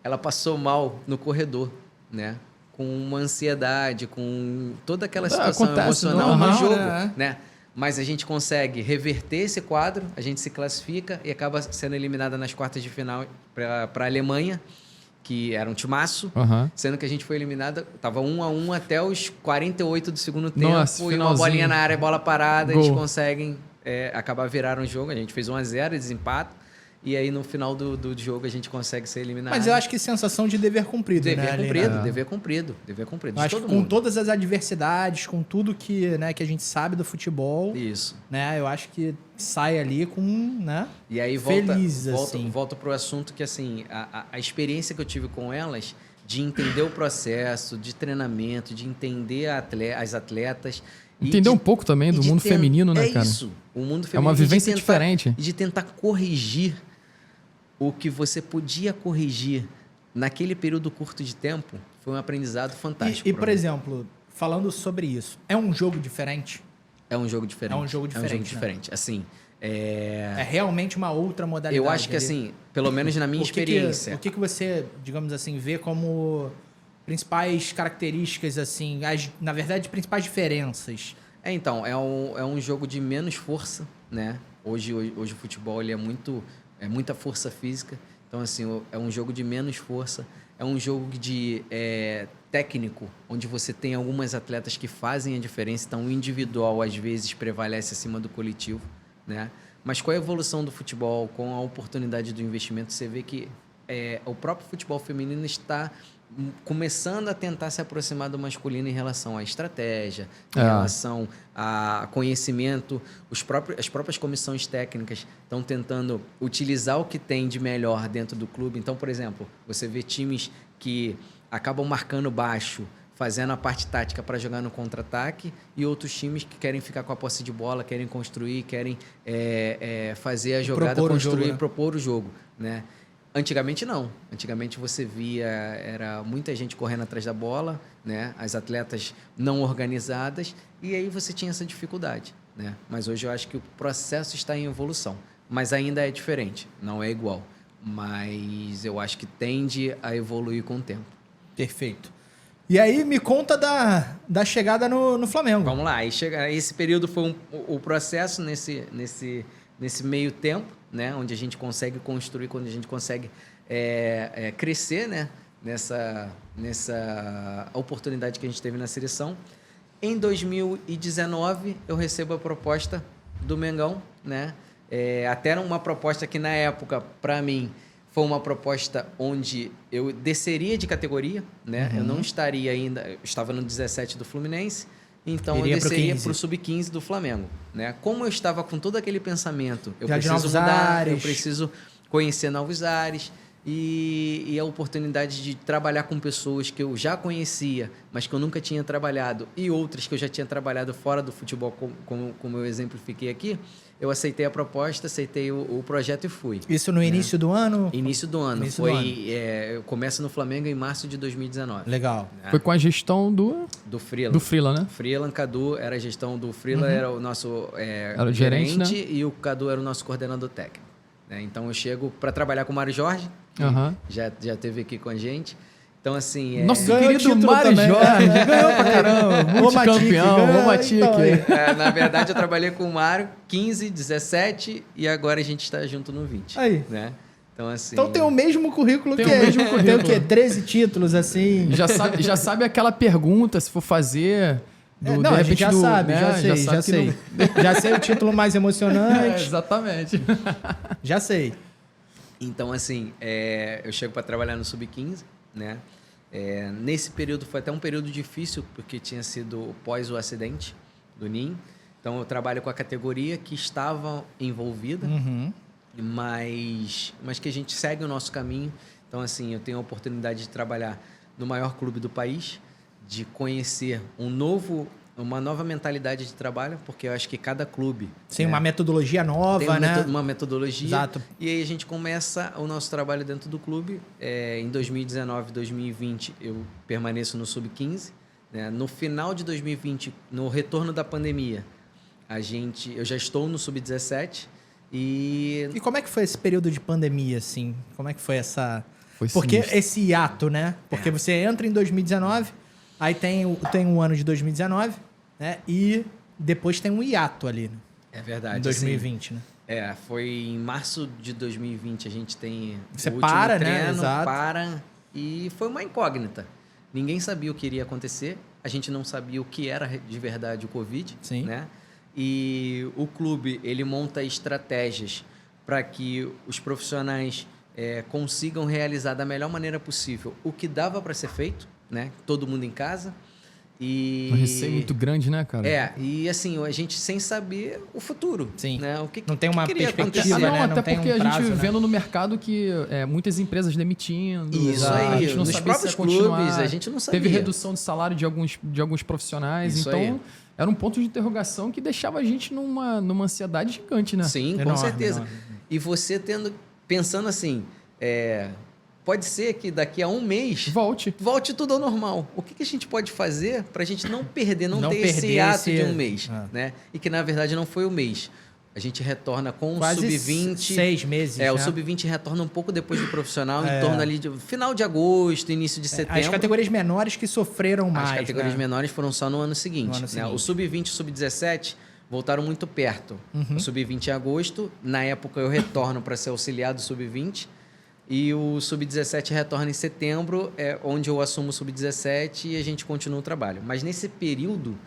ela passou mal no corredor, né? Com uma ansiedade, com toda aquela situação emocional no jogo, né? Mas a gente consegue reverter esse quadro, a gente se classifica e acaba sendo eliminada nas quartas de final para a Alemanha, que era um timaço, sendo que a gente foi eliminada, tava 1-1 até os 48 do segundo tempo. Nossa, e uma bolinha na área, bola parada, eles conseguem acabar virar um jogo. A gente fez 1-0, desempate. E aí, no final do jogo, a gente consegue ser eliminado. Mas eu acho que sensação de dever cumprido, Dever cumprido. Eu acho que com todas as adversidades, com tudo que a gente sabe do futebol... Isso. Né, eu acho que sai ali com... Né, e aí, volta pro assunto que, assim, a experiência que eu tive com elas, de entender o processo, de treinamento, de entender as atletas... Entender um pouco também do mundo feminino, né, cara? É isso. O mundo feminino. É uma vivência diferente. E de tentar corrigir o que você podia corrigir naquele período curto de tempo, foi um aprendizado fantástico. E por exemplo, falando sobre isso, é um jogo diferente? É um jogo diferente. É um jogo diferente. Assim, é realmente uma outra modalidade. Eu acho que, assim, pelo menos na minha experiência... O que você, digamos assim, vê como principais características, assim, na verdade, principais diferenças? Então, é um jogo de menos força, né? Hoje o futebol ele é muita força física. Então, assim, é um jogo de menos força. É um jogo de técnico, onde você tem algumas atletas que fazem a diferença. Então, o individual, às vezes, prevalece acima do coletivo, né? Mas com a evolução do futebol, com a oportunidade do investimento, você vê que o próprio futebol feminino está começando a tentar se aproximar do masculino em relação à estratégia, em relação a conhecimento. As próprias comissões técnicas estão tentando utilizar o que tem de melhor dentro do clube. Então, por exemplo, você vê times que acabam marcando baixo, fazendo a parte tática para jogar no contra-ataque, e outros times que querem ficar com a posse de bola, querem construir, querem fazer a jogada, propor o jogo, né? Antigamente não. Antigamente você via era muita gente correndo atrás da bola, né? As atletas não organizadas, e aí você tinha essa dificuldade, né? Mas hoje eu acho que o processo está em evolução, mas ainda é diferente, não é igual, mas eu acho que tende a evoluir com o tempo. Perfeito. E aí me conta da chegada no Flamengo. Vamos lá, esse período foi o processo nesse meio tempo, né, onde a gente consegue construir, quando a gente consegue crescer, né, nessa oportunidade que a gente teve na seleção. Em 2019, eu recebo a proposta do Mengão, né? Até era uma proposta que, na época, para mim, foi uma proposta onde eu desceria de categoria, né? Eu não estaria ainda... Eu estava no 17 do Fluminense, então eu desceria para o Sub-15 do Flamengo, né? Como eu estava com todo aquele pensamento, eu preciso mudar, eu preciso conhecer novos ares, e a oportunidade de trabalhar com pessoas que eu já conhecia, mas que eu nunca tinha trabalhado, e outras que eu já tinha trabalhado fora do futebol, como eu exemplifiquei aqui, eu aceitei a proposta, aceitei o projeto e fui. Isso no início do ano? Início do ano. Eu começo no Flamengo em março de 2019. Legal. Foi com a gestão do Freeland. Do Freeland, né? Freeland, Cadu era a gestão do Freeland, era o nosso era o gerente, né? E o Cadu era o nosso coordenador técnico. Então eu chego para trabalhar com o Mário Jorge, já esteve aqui com a gente. Então, assim... Nosso querido Mário Jorge, ganhou pra caramba, multicampeão, Romatique. Na verdade, eu trabalhei com o Mário 15, 17 e agora a gente está junto no 20. Aí. Né? Então, assim... Então tem o mesmo currículo que ele. Tem o quê? 13 títulos, assim? Já sabe aquela pergunta, se for fazer... Não, a gente já sabe, né? já sei. Já sei o título mais emocionante. Exatamente. Já sei. Então, assim, eu chego para trabalhar no Sub-15, né? Nesse período foi até um período difícil, porque tinha sido pós o acidente do Ninho. Então, eu trabalho com a categoria que estava envolvida, mas que a gente segue o nosso caminho. Então, assim, eu tenho a oportunidade de trabalhar no maior clube do país, de conhecer uma nova mentalidade de trabalho, porque eu acho que cada clube... Tem uma metodologia nova, né? Uma metodologia. Exato. E aí a gente começa o nosso trabalho dentro do clube. Em 2019, 2020, eu permaneço no Sub-15. Né? No final de 2020, no retorno da pandemia, eu já estou no Sub-17. E como é que foi esse período de pandemia, assim? Como é que foi essa... Porque esse hiato, né? Porque você entra em 2019... Aí tem um ano de 2019, né? E depois tem um hiato ali, né? É verdade. Em 2020, assim, né? Foi em março de 2020 a gente tem Você o último para, treino, né? Exato. E foi uma incógnita. Ninguém sabia o que iria acontecer. A gente não sabia o que era de verdade o Covid. Sim. Né? E o clube, ele monta estratégias para que os profissionais consigam realizar da melhor maneira possível o que dava para ser feito. Né? Todo mundo em casa. Um receio muito grande, né, cara? E assim, a gente sem saber o futuro. Sim. Né? Não tem uma perspectiva, né? Não até tem porque prazo, a gente né? vendo no mercado que muitas empresas demitindo. Isso aí. A gente não Nos sabia próprios se ia continuar. clubes, a gente não sabia. Teve redução de salário de alguns profissionais. Isso então, aí. era um ponto de interrogação que deixava a gente numa ansiedade gigante, né? Sim, com certeza. Enorme. E você pensando assim... pode ser que daqui a um mês volte tudo ao normal. O que a gente pode fazer para a gente não perder, não ter esse ato de um mês, né? E que na verdade não foi o mês. A gente retorna com o sub-20. 6 meses. O sub-20 retorna um pouco depois do profissional, em torno ali de final de agosto, início de setembro. As categorias menores que sofreram mais. As categorias menores foram só no ano seguinte. Né? O sub-20 e o sub-17 voltaram muito perto. O sub-20 em agosto. Na época eu retorno para ser auxiliar do sub-20. E o sub-17 retorna em setembro, onde eu assumo o sub-17 e a gente continua o trabalho. Mas nesse período,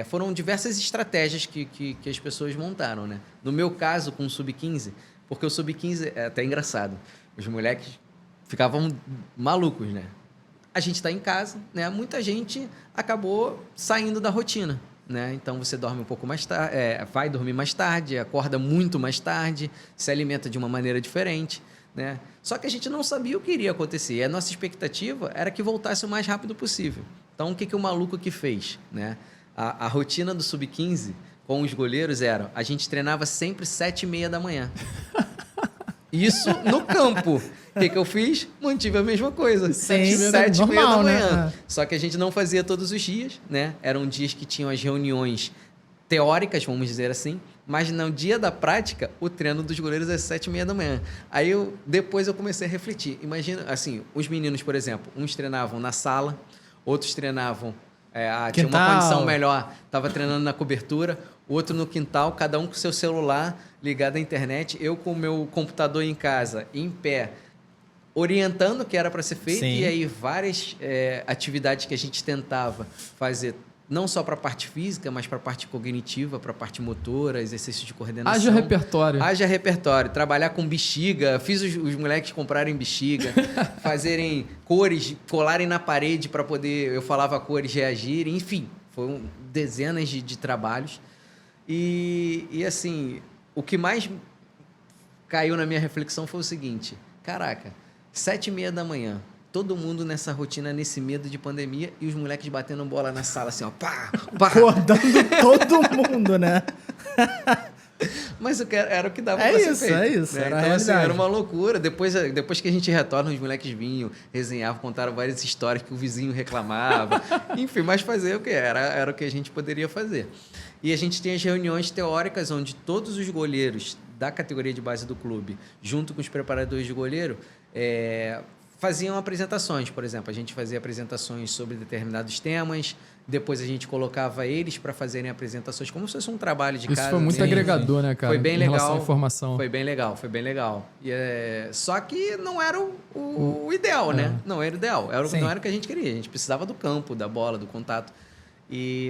foram diversas estratégias que as pessoas montaram, né? No meu caso, com o sub-15, porque o sub-15 é até engraçado. Os moleques ficavam malucos, né? A gente está em casa, né? Muita gente acabou saindo da rotina, né? Então, você dorme um pouco mais tarde, vai dormir mais tarde, acorda muito mais tarde, se alimenta de uma maneira diferente, né? Só que a gente não sabia o que iria acontecer. E a nossa expectativa era que voltasse o mais rápido possível. Então, o que o maluco aqui fez, né? A rotina do sub-15 com os goleiros era... A gente treinava sempre 7h30 da manhã. Isso no campo. O que eu fiz? Mantive a mesma coisa. 7h30 da manhã. Né? Só que a gente não fazia todos os dias, né? Eram dias que tinham as reuniões teóricas, vamos dizer assim. Mas no dia da prática, o treino dos goleiros é 7h30 da manhã. Aí depois eu comecei a refletir. Imagina, assim, os meninos, por exemplo, uns treinavam na sala, outros treinavam... tinha uma condição melhor, estava treinando na cobertura, outro no quintal, cada um com seu celular ligado à internet, eu com o meu computador em casa, em pé, orientando o que era para ser feito. Sim. E aí várias atividades que a gente tentava fazer, não só para a parte física, mas para a parte cognitiva, para a parte motora, exercício de coordenação. Haja repertório. Trabalhar com bexiga. Fiz os moleques comprarem bexiga, fazerem cores, colarem na parede para poder, eu falava cores, reagirem. Enfim, foram dezenas de trabalhos. E assim, o que mais caiu na minha reflexão foi o seguinte. Caraca, 7h30 da manhã. Todo mundo nessa rotina, nesse medo de pandemia, e os moleques batendo bola na sala, assim, ó, pá, pá. Acordando todo mundo, né? Mas era o que dava pra ser feito. É isso, né? Então, assim, era uma loucura. Depois que a gente retorna, os moleques vinham, resenhavam, contaram várias histórias que o vizinho reclamava. Enfim, mas fazer o que era o que a gente poderia fazer. E a gente tem as reuniões teóricas, onde todos os goleiros da categoria de base do clube, junto com os preparadores de goleiro, faziam apresentações. Por exemplo, a gente fazia apresentações sobre determinados temas, depois a gente colocava eles para fazerem apresentações, como se fosse um trabalho de casa. Isso foi muito agregador, né, cara? Foi bem legal. Em relação à informação. Foi bem legal. E, só que não era o ideal, né? Não era o ideal. Não era o que a gente queria. A gente precisava do campo, da bola, do contato.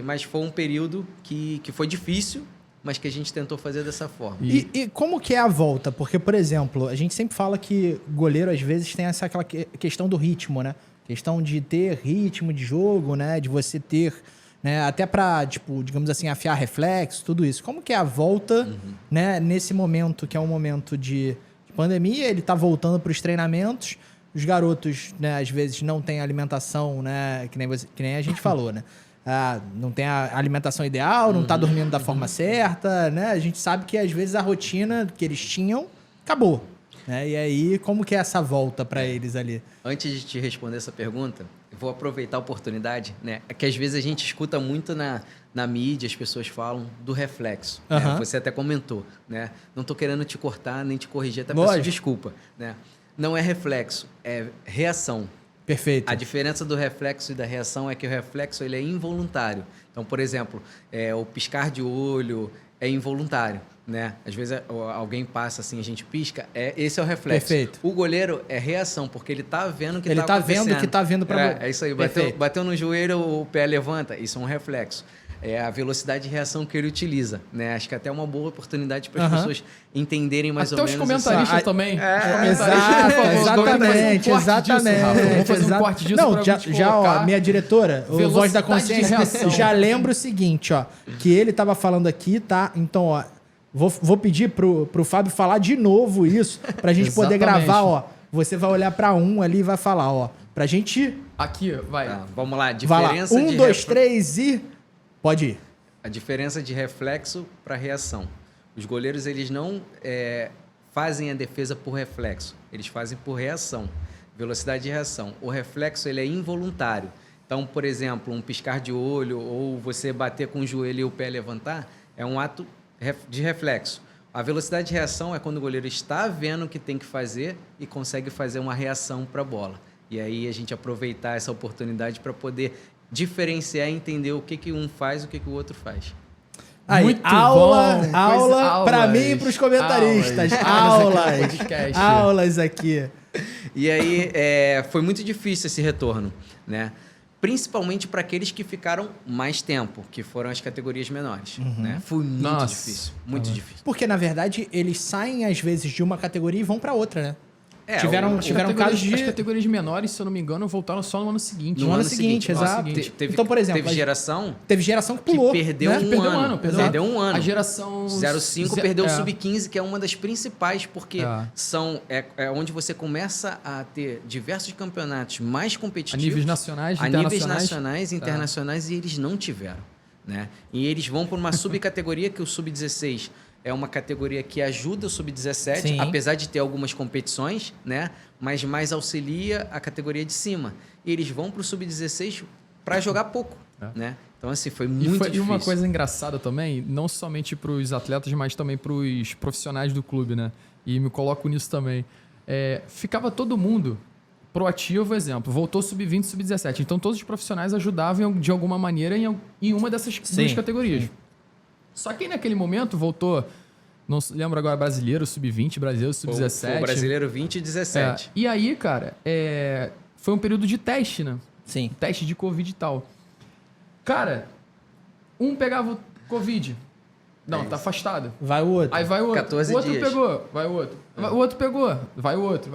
Mas foi um período que foi difícil, mas que a gente tentou fazer dessa forma. E como que é a volta? Porque, por exemplo, a gente sempre fala que goleiro, às vezes, tem aquela questão do ritmo, né? Questão de ter ritmo de jogo, né? De você ter, né? Até para, tipo, digamos assim, afiar reflexo, tudo isso. Como que é a volta, né? Nesse momento, que é um momento de pandemia, ele tá voltando para os treinamentos, os garotos, né? Às vezes não têm alimentação, né? Que nem a gente falou, né? Não tem a alimentação ideal, não está dormindo da forma certa, né? A gente sabe que às vezes a rotina que eles tinham acabou, né? E aí, como que é essa volta para eles ali? Antes de te responder essa pergunta, eu vou aproveitar a oportunidade, né? É que às vezes a gente escuta muito na mídia, as pessoas falam do reflexo. Né? Você até comentou, né? Não estou querendo te cortar nem te corrigir, até peço desculpa, né? Não é reflexo, é reação. Perfeito. A diferença do reflexo e da reação é que o reflexo ele é involuntário. Então, por exemplo, o piscar de olho é involuntário, né? Às vezes alguém passa assim, a gente pisca, esse é o reflexo. Perfeito. O goleiro é reação, porque ele está vendo que está acontecendo. Ele está vendo que está vindo para É isso aí, bateu no joelho, o pé levanta, isso é um reflexo. É a velocidade de reação que ele utiliza, né? Acho que até é uma boa oportunidade para as pessoas entenderem mais ou menos. Até os comentaristas também. Exatamente. Vamos fazer um corte disso. Não, já minha diretora, o Voz da Consciência, já lembra o seguinte, ó, que ele estava falando aqui, tá? Então, ó, vou pedir pro Fábio falar de novo isso, pra gente poder gravar, ó. Você vai olhar para um ali e vai falar, ó, pra gente... Aqui, vai. Vamos lá, diferença de... 1, 2, 3 e... Pode ir. A diferença de reflexo para reação. Os goleiros, eles não fazem a defesa por reflexo. Eles fazem por reação. velocidade de reação. O reflexo ele é involuntário. Então, por exemplo, um piscar de olho ou você bater com o joelho e o pé levantar é um ato de reflexo. A velocidade de reação é quando o goleiro está vendo o que tem que fazer e consegue fazer uma reação para a bola. E aí a gente aproveitar essa oportunidade para poder diferenciar e entender o que um faz e o que o outro faz. Aí, muito aula para mim e para os comentaristas. Aulas aqui. E aí foi muito difícil esse retorno, né? Principalmente para aqueles que ficaram mais tempo, que foram as categorias menores. Né? Foi muito difícil, muito difícil. Porque, na verdade, eles saem, às vezes, de uma categoria e vão para outra, né? Tiveram casos de... As categorias menores, se eu não me engano, voltaram só no ano seguinte. No ano seguinte, exato. Então, por exemplo... Teve geração que pulou. Que perdeu, né? Perdeu um ano. A geração... 05 perdeu o Sub-15, que é uma das principais, porque é onde você começa a ter diversos campeonatos mais competitivos. A níveis nacionais, e internacionais, e eles não tiveram. Né? E eles vão por uma subcategoria, que o Sub-16... é uma categoria que ajuda o Sub-17, apesar de ter algumas competições, né? Mas mais auxilia a categoria de cima. E eles vão para o Sub-16 para jogar pouco. Né? Então, assim, foi muito difícil. E uma coisa engraçada também, não somente para os atletas, mas também para os profissionais do clube, né? E me coloco nisso também. Ficava todo mundo proativo, exemplo, voltou Sub-20, Sub-17. Então, todos os profissionais ajudavam de alguma maneira em uma dessas duas categorias. Só que naquele momento voltou, não lembro agora, brasileiro, Sub-20, brasileiro, Sub-17. O brasileiro 20 e 17. E aí, cara, foi um período de teste, né? Sim. Teste de Covid e tal. Cara, um pegava o Covid. Não, tá afastado. Vai o outro. Aí vai o outro. 14 o outro dias. Pegou, vai o outro. O outro pegou, vai o outro.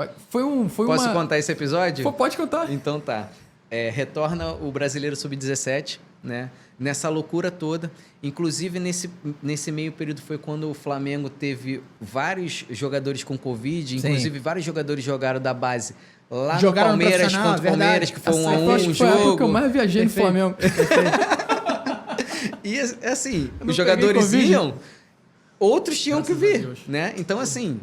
Posso contar esse episódio? Pode contar. Então tá. Retorna o brasileiro Sub-17, né? Nessa loucura toda. Inclusive, nesse meio período foi quando o Flamengo teve vários jogadores com Covid. Inclusive, vários jogadores jogaram da base lá jogaram no Palmeiras contra o Palmeiras, que foi um jogo. Foi a época que eu mais viajei no Flamengo. E assim, os jogadores iam, outros tinham que vir, né? Então, assim,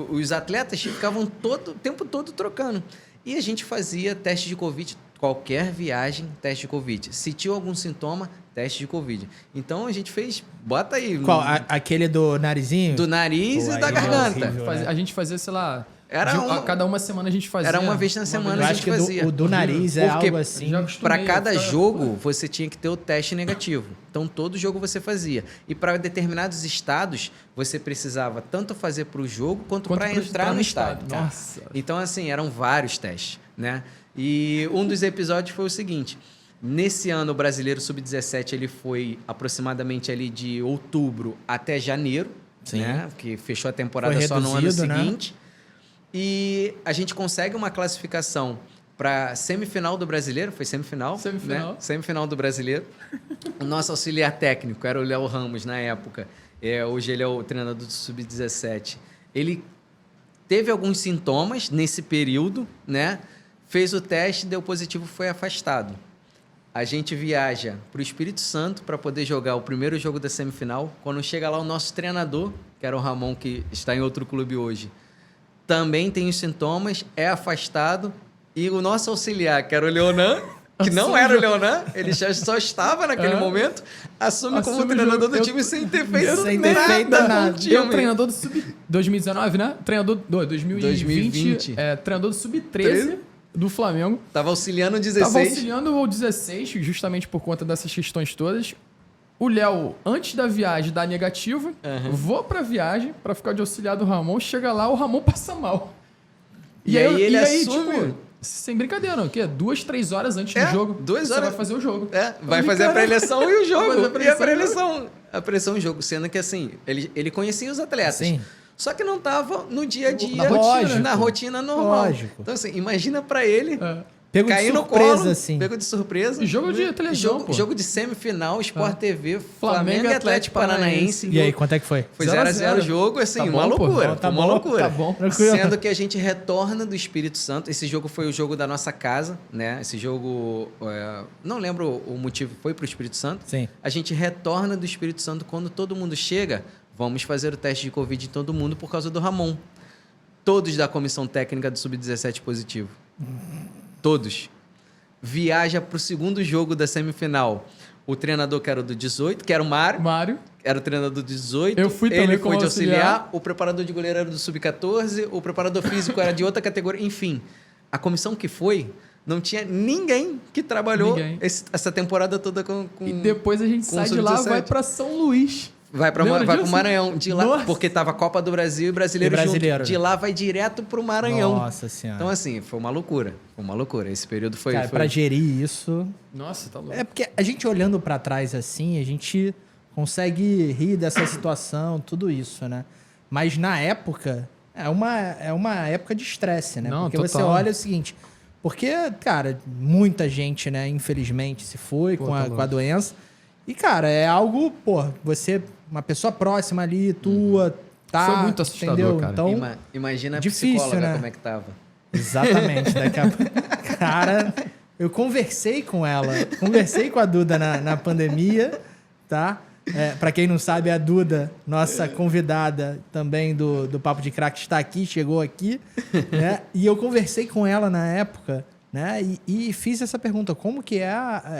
os atletas ficavam o tempo todo trocando. E a gente fazia teste de Covid, qualquer viagem, teste de Covid. Se tinha algum sintoma, teste de Covid. Então, a gente fez, bota aí. Qual? Aquele do narizinho? Do nariz e da garganta. Horrível, né? A gente fazia, sei lá... cada uma semana a gente fazia. Era uma vez na semana a gente fazia. O do nariz é algo assim. Para cada jogo, você tinha que ter o teste negativo. Então, todo jogo você fazia. E para determinados estados, você precisava tanto fazer para o jogo quanto para entrar no estádio. Nossa. Então, assim, eram vários testes, né? E um dos episódios foi o seguinte. Nesse ano, o brasileiro Sub-17 ele foi aproximadamente ali de outubro até janeiro, né? Que fechou a temporada só no ano seguinte. Né? E a gente consegue uma classificação para semifinal do Brasileiro. Foi semifinal. Né? Semifinal do Brasileiro. O nosso auxiliar técnico era o Léo Ramos, na época. Hoje ele é o treinador do Sub-17. Ele teve alguns sintomas nesse período, né? Fez o teste, deu positivo, foi afastado. A gente viaja para o Espírito Santo para poder jogar o primeiro jogo da semifinal. Quando chega lá, o nosso treinador, que era o Ramon, que está em outro clube hoje, também tem os sintomas, é afastado. E o nosso auxiliar, que era o Leonan, que não era o Leonan, ele já só estava naquele momento, assume como treinador do time sem ter feito nada. E o treinador do Sub-2019, né? Treinador do 2020. Treinador do Sub-13 do Flamengo. Tava auxiliando o 16. Tava auxiliando o 16, justamente por conta dessas questões todas. O Léo, antes da viagem, dá negativo. Vou pra viagem pra ficar de auxiliar do Ramon. Chega lá, o Ramon passa mal. E aí ele assume... Tipo, sem brincadeira, o quê? 2, 3 horas antes do jogo. 2 horas. Você vai fazer o jogo. Vai fazer a pré-eleição e o jogo. E a pré-eleição. A pré-eleição e o jogo. Sendo que, assim, ele conhecia os atletas. Sim. Só que não tava no dia a dia, na rotina normal. Lógico. Então, assim, imagina pra ele... Pego cair de surpresa, no colo, assim. Pego de surpresa. E jogo de televisão, jogo de semifinal, Sport TV, Flamengo e Atlético Paranaense. E aí, quanto é que foi? Foi 0x0 o jogo, assim, uma loucura. Uma loucura. Tá bom. Sendo que a gente retorna do Espírito Santo. Esse jogo foi o jogo da nossa casa, né? Esse jogo, não lembro o motivo, foi pro Espírito Santo. Sim. A gente retorna do Espírito Santo quando todo mundo chega. Vamos fazer o teste de Covid em todo mundo por causa do Ramon. Todos da comissão técnica do Sub-17 positivo. Todos. Viaja pro segundo jogo da semifinal. O treinador que era do 18, que era o Mário. Era o treinador do 18. Eu fui também como de auxiliar. O preparador de goleiro era do sub-14. O preparador físico era de outra categoria. Enfim, a comissão que foi, não tinha ninguém que trabalhou essa temporada toda com e depois a gente sai de lá e vai para São Luís. Vai pro Maranhão. De lá, porque tava a Copa do Brasil e Brasileiro junto. De lá vai direto pro Maranhão. Nossa Senhora. Então, assim, foi uma loucura. Esse período foi... Cara, pra gerir isso... Nossa, tá louco. É porque a gente olhando pra trás assim, a gente consegue rir dessa situação, tudo isso, né? Mas na época, é uma época de estresse, né? Não, porque total. você olha o seguinte... Porque, cara, muita gente, né, infelizmente, se foi com a doença. E, cara, é algo, pô, você... Uma pessoa próxima ali, tua, tá... Foi muito assustador, entendeu? cara. Então, imagina a difícil, psicóloga, né? como é que tava. Exatamente. Cara, eu conversei com ela. Conversei com a Duda na pandemia, tá? Pra quem não sabe, a Duda, nossa convidada também do Papo de Crack, está aqui, chegou aqui, né? E eu conversei com ela na época, né? E fiz essa pergunta, como que é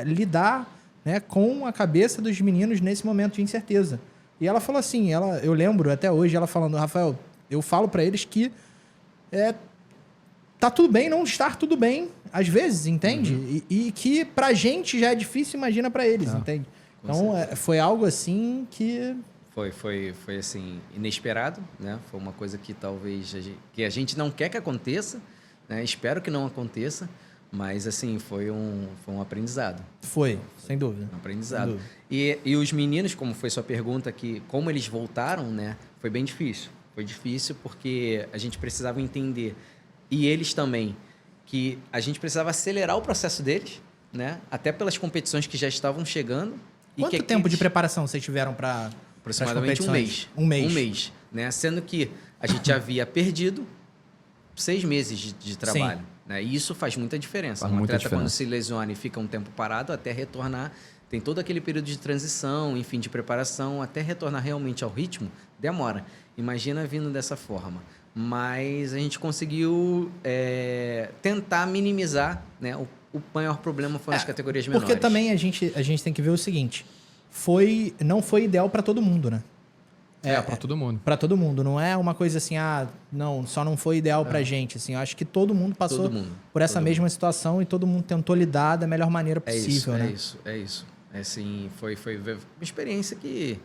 lidar, né, com a cabeça dos meninos nesse momento de incerteza? E ela falou assim, eu lembro até hoje ela falando, Rafael, eu falo para eles que tá tudo bem não estar tudo bem, às vezes, entende? E que pra gente já é difícil, imagina para eles, entende? Então, foi algo assim que... Foi assim, inesperado, né? Foi uma coisa que talvez que a gente não quer que aconteça, né? Espero que não aconteça, mas assim, foi um aprendizado. Foi, sem dúvida. Um aprendizado. Sem dúvida. E os meninos, como foi sua pergunta, como eles voltaram, né? Foi bem difícil. Foi difícil porque a gente precisava entender, e eles também, que a gente precisava acelerar o processo deles, né? Até pelas competições que já estavam chegando. Quanto tempo de preparação vocês tiveram para aproximadamente um mês. Um mês. Um mês, né? Sendo que a gente havia perdido 6 meses de trabalho. Né? E isso faz muita diferença. Um atleta, quando se lesiona e fica um tempo parado, até retornar, tem todo aquele período de transição, enfim, de preparação, até retornar realmente ao ritmo, demora. Imagina vindo dessa forma. Mas a gente conseguiu tentar minimizar, né? O maior problema foi nas categorias menores. Porque também a gente tem que ver o seguinte, não foi ideal para todo mundo, né? Para todo mundo. Para todo mundo. Não é uma coisa assim, não, só não foi ideal pra gente. Assim, eu acho que todo mundo passou por essa mesma situação e todo mundo tentou lidar da melhor maneira possível, né? É isso. Assim, foi uma experiência que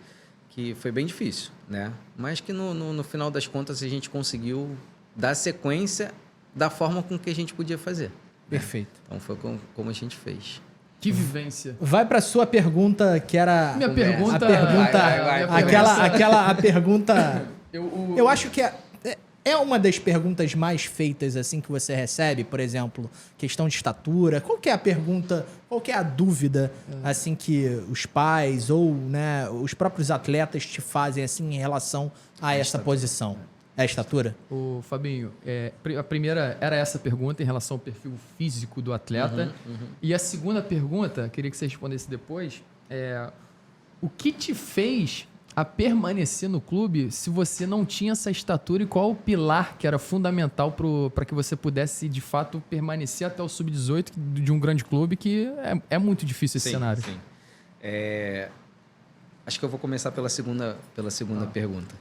foi bem difícil, né? Mas que no final das contas a gente conseguiu dar sequência da forma com que a gente podia fazer. Perfeito. Então foi como a gente fez. Que vivência. Vai para sua pergunta, que era... Minha pergunta... A pergunta... Eu acho que é uma das perguntas mais feitas assim que você recebe, por exemplo, questão de estatura. Qual que é a pergunta, qual que é a dúvida assim que os pais ou, né, os próprios atletas te fazem assim em relação a essa posição? É a estatura? Ô, Fabinho, a primeira era essa pergunta em relação ao perfil físico do atleta. E a segunda pergunta, queria que você respondesse depois, o que te fez a permanecer no clube se você não tinha essa estatura e qual o pilar que era fundamental para que você pudesse, de fato, permanecer até o sub-18 de um grande clube, que é muito difícil esse cenário. Sim. Acho que eu vou começar pela segunda pergunta.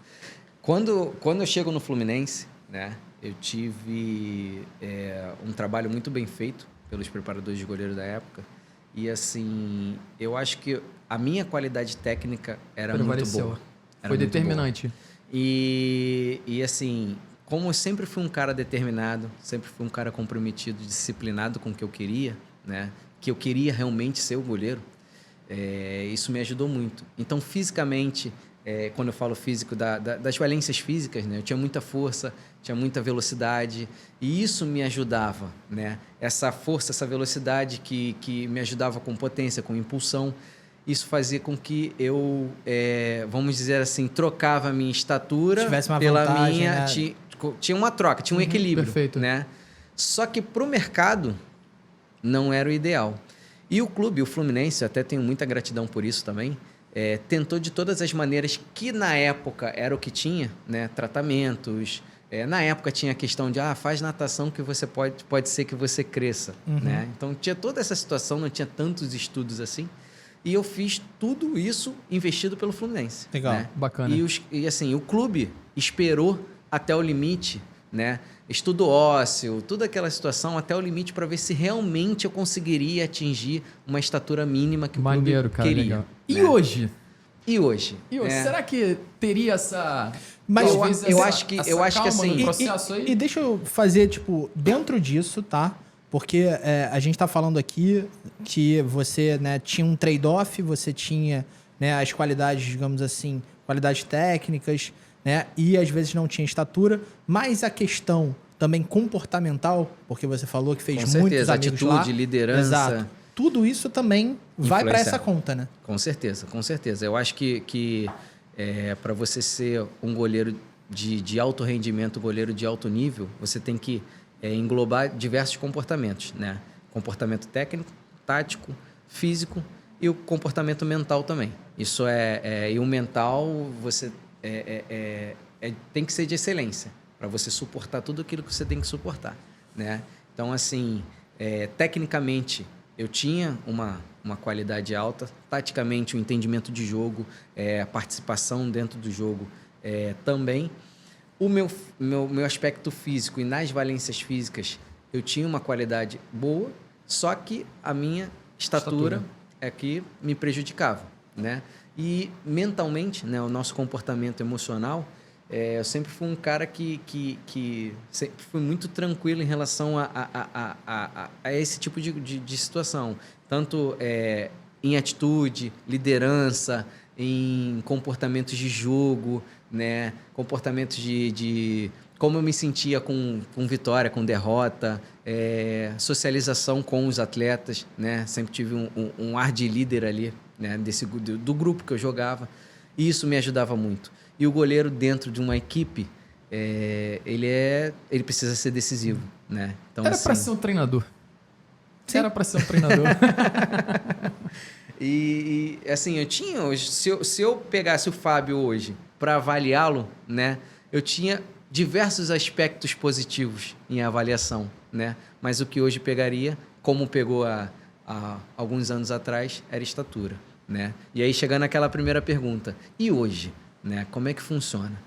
Quando eu chego no Fluminense, né, eu tive um trabalho muito bem feito pelos preparadores de goleiro da época. E, assim, eu acho que a minha qualidade técnica era muito boa. Foi determinante. E, assim, como eu sempre fui um cara determinado, sempre fui um cara comprometido, disciplinado com o que eu queria, né, que eu queria realmente ser o goleiro, isso me ajudou muito. Então, fisicamente... quando eu falo físico, das valências físicas, né? Eu tinha muita força, tinha muita velocidade e isso me ajudava, né? Essa força, essa velocidade que me ajudava com potência, com impulsão, isso fazia com que eu, vamos dizer assim, trocava a minha estatura pela vantagem, minha... Né? Tinha uma troca, tinha um equilíbrio. Perfeito. Né? Só que para o mercado não era o ideal. E o clube, o Fluminense, eu até tenho muita gratidão por isso também, tentou de todas as maneiras que na época era o que tinha, né? Tratamentos, Na época tinha a questão de faz natação que você pode ser que você cresça. Né? Então tinha toda essa situação, não tinha tantos estudos assim. E eu fiz tudo isso investido pelo Fluminense. Legal, né? bacana. E assim, o clube esperou até o limite, né? Estudo ósseo, toda aquela situação até o limite para ver se realmente eu conseguiria atingir uma estatura mínima que o clube queria. Legal. E hoje? E hoje? Será que teria essa... Mas eu acho que assim... E deixa eu fazer, tipo, dentro disso, tá? Porque a gente está falando aqui que você, né, tinha um trade-off, você tinha, né, as qualidades, digamos assim, qualidades técnicas, né, e às vezes não tinha estatura, mas a questão também comportamental, porque você falou que fez muitos amigos lá. Atitude, liderança. Exato. Tudo isso também vai para essa conta, né? Com certeza, com certeza. Eu acho que para você ser um goleiro de alto rendimento, goleiro de alto nível, você tem que englobar diversos comportamentos, né? Comportamento técnico, tático, físico e o comportamento mental também. Isso e o mental você tem que ser de excelência para você suportar tudo aquilo que você tem que suportar, né? Então, assim, tecnicamente eu tinha uma qualidade alta, taticamente o entendimento de jogo, a participação dentro do jogo também. O meu aspecto físico e nas valências físicas, eu tinha uma qualidade boa, só que a minha estatura é que me prejudicava, né? E mentalmente, né, o nosso comportamento emocional, eu sempre fui um cara que sempre fui muito tranquilo em relação a esse tipo de situação. Tanto em atitude, liderança, em comportamentos de jogo, né? Comportamentos de como eu me sentia com vitória, com derrota, socialização com os atletas, né? Sempre tive um ar de líder ali, né? Do grupo que eu jogava, e isso me ajudava muito. E o goleiro dentro de uma equipe, ele precisa ser decisivo, né? Então, era para ser um treinador. Era para ser um treinador. E assim, eu tinha hoje, se eu pegasse o Fábio hoje para avaliá-lo, né, eu tinha diversos aspectos positivos em avaliação, né? Mas o que hoje pegaria, como pegou há alguns anos atrás, era estatura, né? E aí chegando àquela primeira pergunta, e hoje, né? Como é que funciona?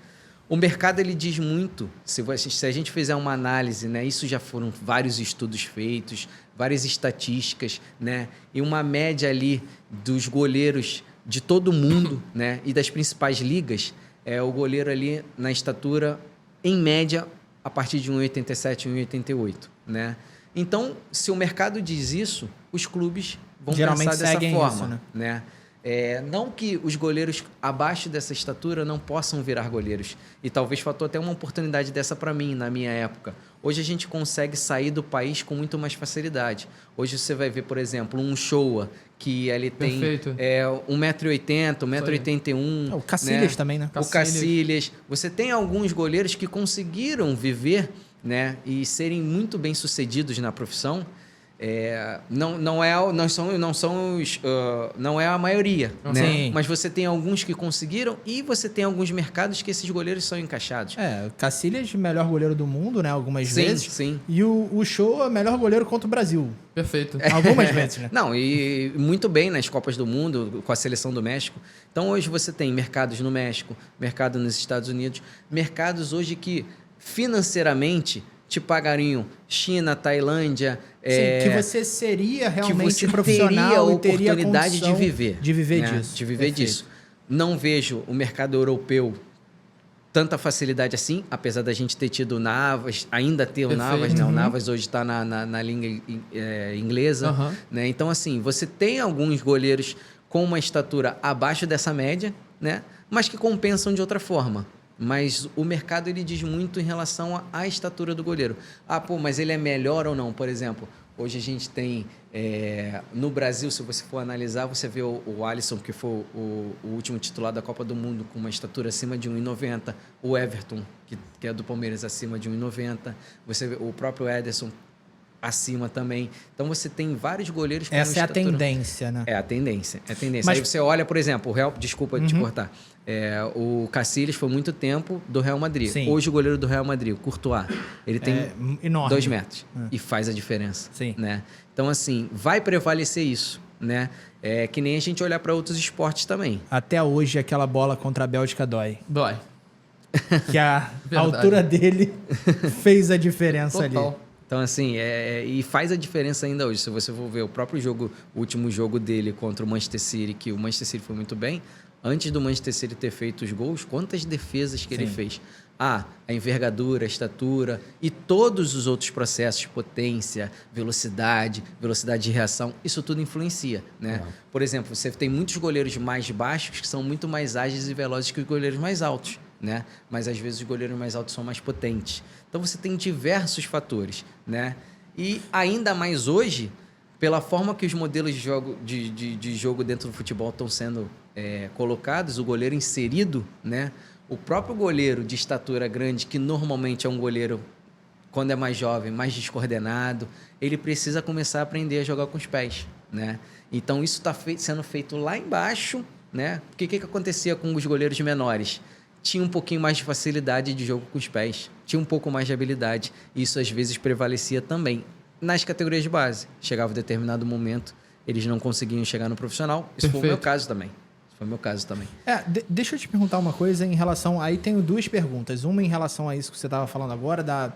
O mercado ele diz muito, se a gente fizer uma análise, né, isso já foram vários estudos feitos, várias estatísticas, né, e uma média ali dos goleiros de todo mundo, né, e das principais ligas, o goleiro ali na estatura, em média, a partir de 1,87, 1,88, né? Então, se o mercado diz isso, os clubes vão geralmente pensar dessa forma, isso, né? Não que os goleiros abaixo dessa estatura não possam virar goleiros. E talvez faltou até uma oportunidade dessa para mim, na minha época. Hoje a gente consegue sair do país com muito mais facilidade. Hoje você vai ver, por exemplo, um Showa, que ele tem 1,80m, 1,81m. O Cacilhas, né? Também, né? O Cacilhas. Você tem alguns goleiros que conseguiram viver, né, e serem muito bem-sucedidos na profissão. Não é a maioria, né? Mas você tem alguns que conseguiram e você tem alguns mercados que esses goleiros são encaixados. O Cacilhas, melhor goleiro do mundo, né? Algumas vezes. Sim. E o Showa, melhor goleiro contra o Brasil. Perfeito. Algumas vezes, né? Não, e muito bem nas Copas do Mundo, com a seleção do México. Então, hoje você tem mercados no México, mercado nos Estados Unidos, mercados hoje que, financeiramente, te pagariam China, Tailândia... Sim, que você seria realmente profissional e teria a oportunidade de viver. De viver disso. De viver disso. Não vejo o mercado europeu tanta facilidade assim, apesar da gente ter tido o Navas, ainda ter o Navas, né? O Navas hoje está na língua inglesa. Né? Então, assim, você tem alguns goleiros com uma estatura abaixo dessa média, né? Mas que compensam de outra forma. Mas o mercado ele diz muito em relação à estatura do goleiro. Mas ele é melhor ou não? Por exemplo, hoje a gente tem... no Brasil, se você for analisar, você vê o Alisson, que foi o último titular da Copa do Mundo, com uma estatura acima de 1,90. O Everton, que é do Palmeiras, acima de 1,90. Você vê o próprio Ederson, acima também. Então você tem vários goleiros com essa é a tendência, né? É a tendência. Mas... Aí você olha, por exemplo, o Real... Desculpa te cortar. O Casillas foi muito tempo do Real Madrid. Sim. Hoje o goleiro do Real Madrid, o Courtois, ele tem 2 metros e faz a diferença. Sim. Né? Então, assim, vai prevalecer isso, né? É que nem a gente olhar para outros esportes também. Até hoje, aquela bola contra a Bélgica dói. Dói. Que a altura dele fez a diferença Total. Ali. Então, assim, e faz a diferença ainda hoje. Se você for ver o próprio jogo, o último jogo dele contra o Manchester City, que o Manchester City foi muito bem, antes do Manchester City ter feito os gols, quantas defesas que ele fez? A envergadura, a estatura e todos os outros processos, potência, velocidade de reação, isso tudo influencia, né? Por exemplo, você tem muitos goleiros mais baixos que são muito mais ágeis e velozes que os goleiros mais altos, né? Mas às vezes os goleiros mais altos são mais potentes. Então você tem diversos fatores, né? E ainda mais hoje, pela forma que os modelos de jogo dentro do futebol estão sendo colocados, o goleiro inserido, né? O próprio goleiro de estatura grande, que normalmente é um goleiro, quando é mais jovem, mais descoordenado, ele precisa começar a aprender a jogar com os pés, né? Então isso está sendo feito lá embaixo, né? Porque o que acontecia com os goleiros menores? Tinha um pouquinho mais de facilidade de jogo com os pés, tinha um pouco mais de habilidade. Isso às vezes prevalecia também nas categorias de base. Chegava um determinado momento, eles não conseguiam chegar no profissional. Isso foi o meu caso também. Deixa eu te perguntar uma coisa em relação... Aí tenho 2 perguntas. Uma em relação a isso que você estava falando agora, da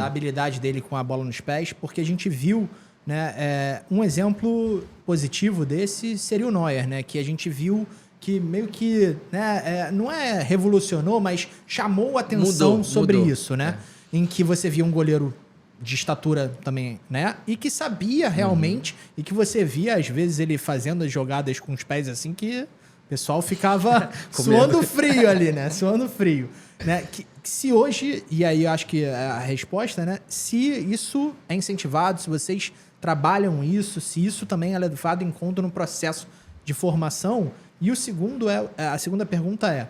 habilidade dele com a bola nos pés, porque a gente viu, né, um exemplo positivo desse seria o Neuer, né, que a gente viu que meio que, né, não revolucionou, mas chamou a atenção sobre isso, né? Em que você via um goleiro de estatura também, né? E que sabia realmente, e que você via, às vezes, ele fazendo as jogadas com os pés assim, que o pessoal ficava suando frio ali, né? Suando frio. Né? Que se hoje, e aí eu acho que a resposta, né? Se isso é incentivado, se vocês trabalham isso, se isso também é levado em conta no processo de formação. E o segundo a segunda pergunta é,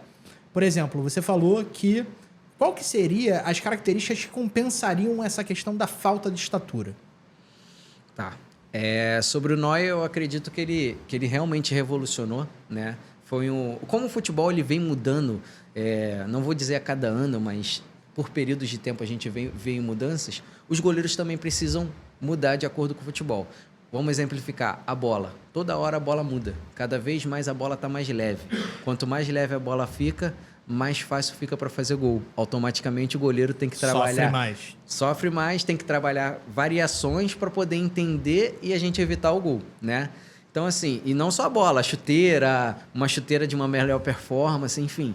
por exemplo, você falou que qual que seria as características que compensariam essa questão da falta de estatura? Tá. Sobre o Neuer, eu acredito que ele realmente revolucionou, né? Como o futebol ele vem mudando, não vou dizer a cada ano, mas por períodos de tempo a gente vê mudanças, os goleiros também precisam mudar de acordo com o futebol. Vamos exemplificar a bola. Toda hora a bola muda. Cada vez mais a bola está mais leve. Quanto mais leve a bola fica, mais fácil fica para fazer gol. Automaticamente o goleiro tem que trabalhar... Sofre mais, tem que trabalhar variações para poder entender e a gente evitar o gol, né? Então, assim, e não só a bola, a chuteira, uma chuteira de uma melhor performance, enfim...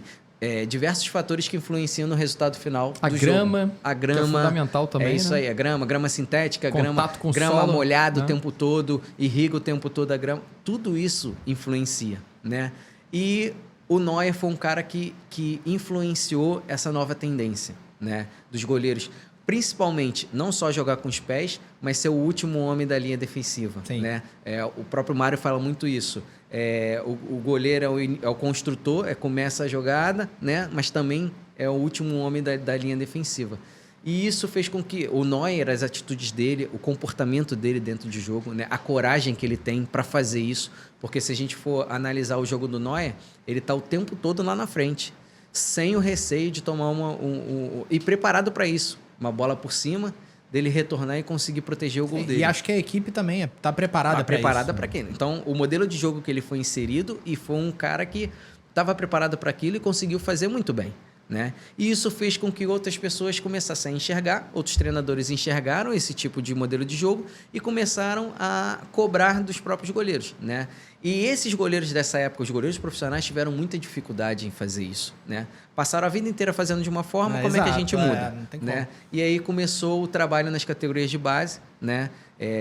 diversos fatores que influenciam no resultado final do jogo. A grama, que é fundamental também, isso, né? aí, a grama sintética, contato com grama solo, molhada, né? o tempo todo, irriga o tempo todo a grama. Tudo isso influencia, né? E o Neuer foi um cara que influenciou essa nova tendência, né? Dos goleiros. Principalmente, não só jogar com os pés, mas ser o último homem da linha defensiva. Né? O próprio Mário fala muito isso. O goleiro é o construtor, começa a jogada, né? Mas também é o último homem da linha defensiva. E isso fez com que o Neuer, as atitudes dele, o comportamento dele dentro de jogo, né? A coragem que ele tem para fazer isso. Porque se a gente for analisar o jogo do Neuer, ele está o tempo todo lá na frente, sem o receio de tomar e preparado para isso. Uma bola por cima, dele retornar e conseguir proteger o gol dele. E acho que a equipe também está preparada para isso. Preparada para quê? Então, o modelo de jogo que ele foi inserido e foi um cara que estava preparado para aquilo e conseguiu fazer muito bem, né? E isso fez com que outras pessoas começassem a enxergar, outros treinadores enxergaram esse tipo de modelo de jogo e começaram a cobrar dos próprios goleiros, né? E esses goleiros dessa época, os goleiros profissionais, tiveram muita dificuldade em fazer isso, né? Passaram a vida inteira fazendo de uma forma, como exato, é que a gente muda? Não tem né? como. E aí começou o trabalho nas categorias de base, né?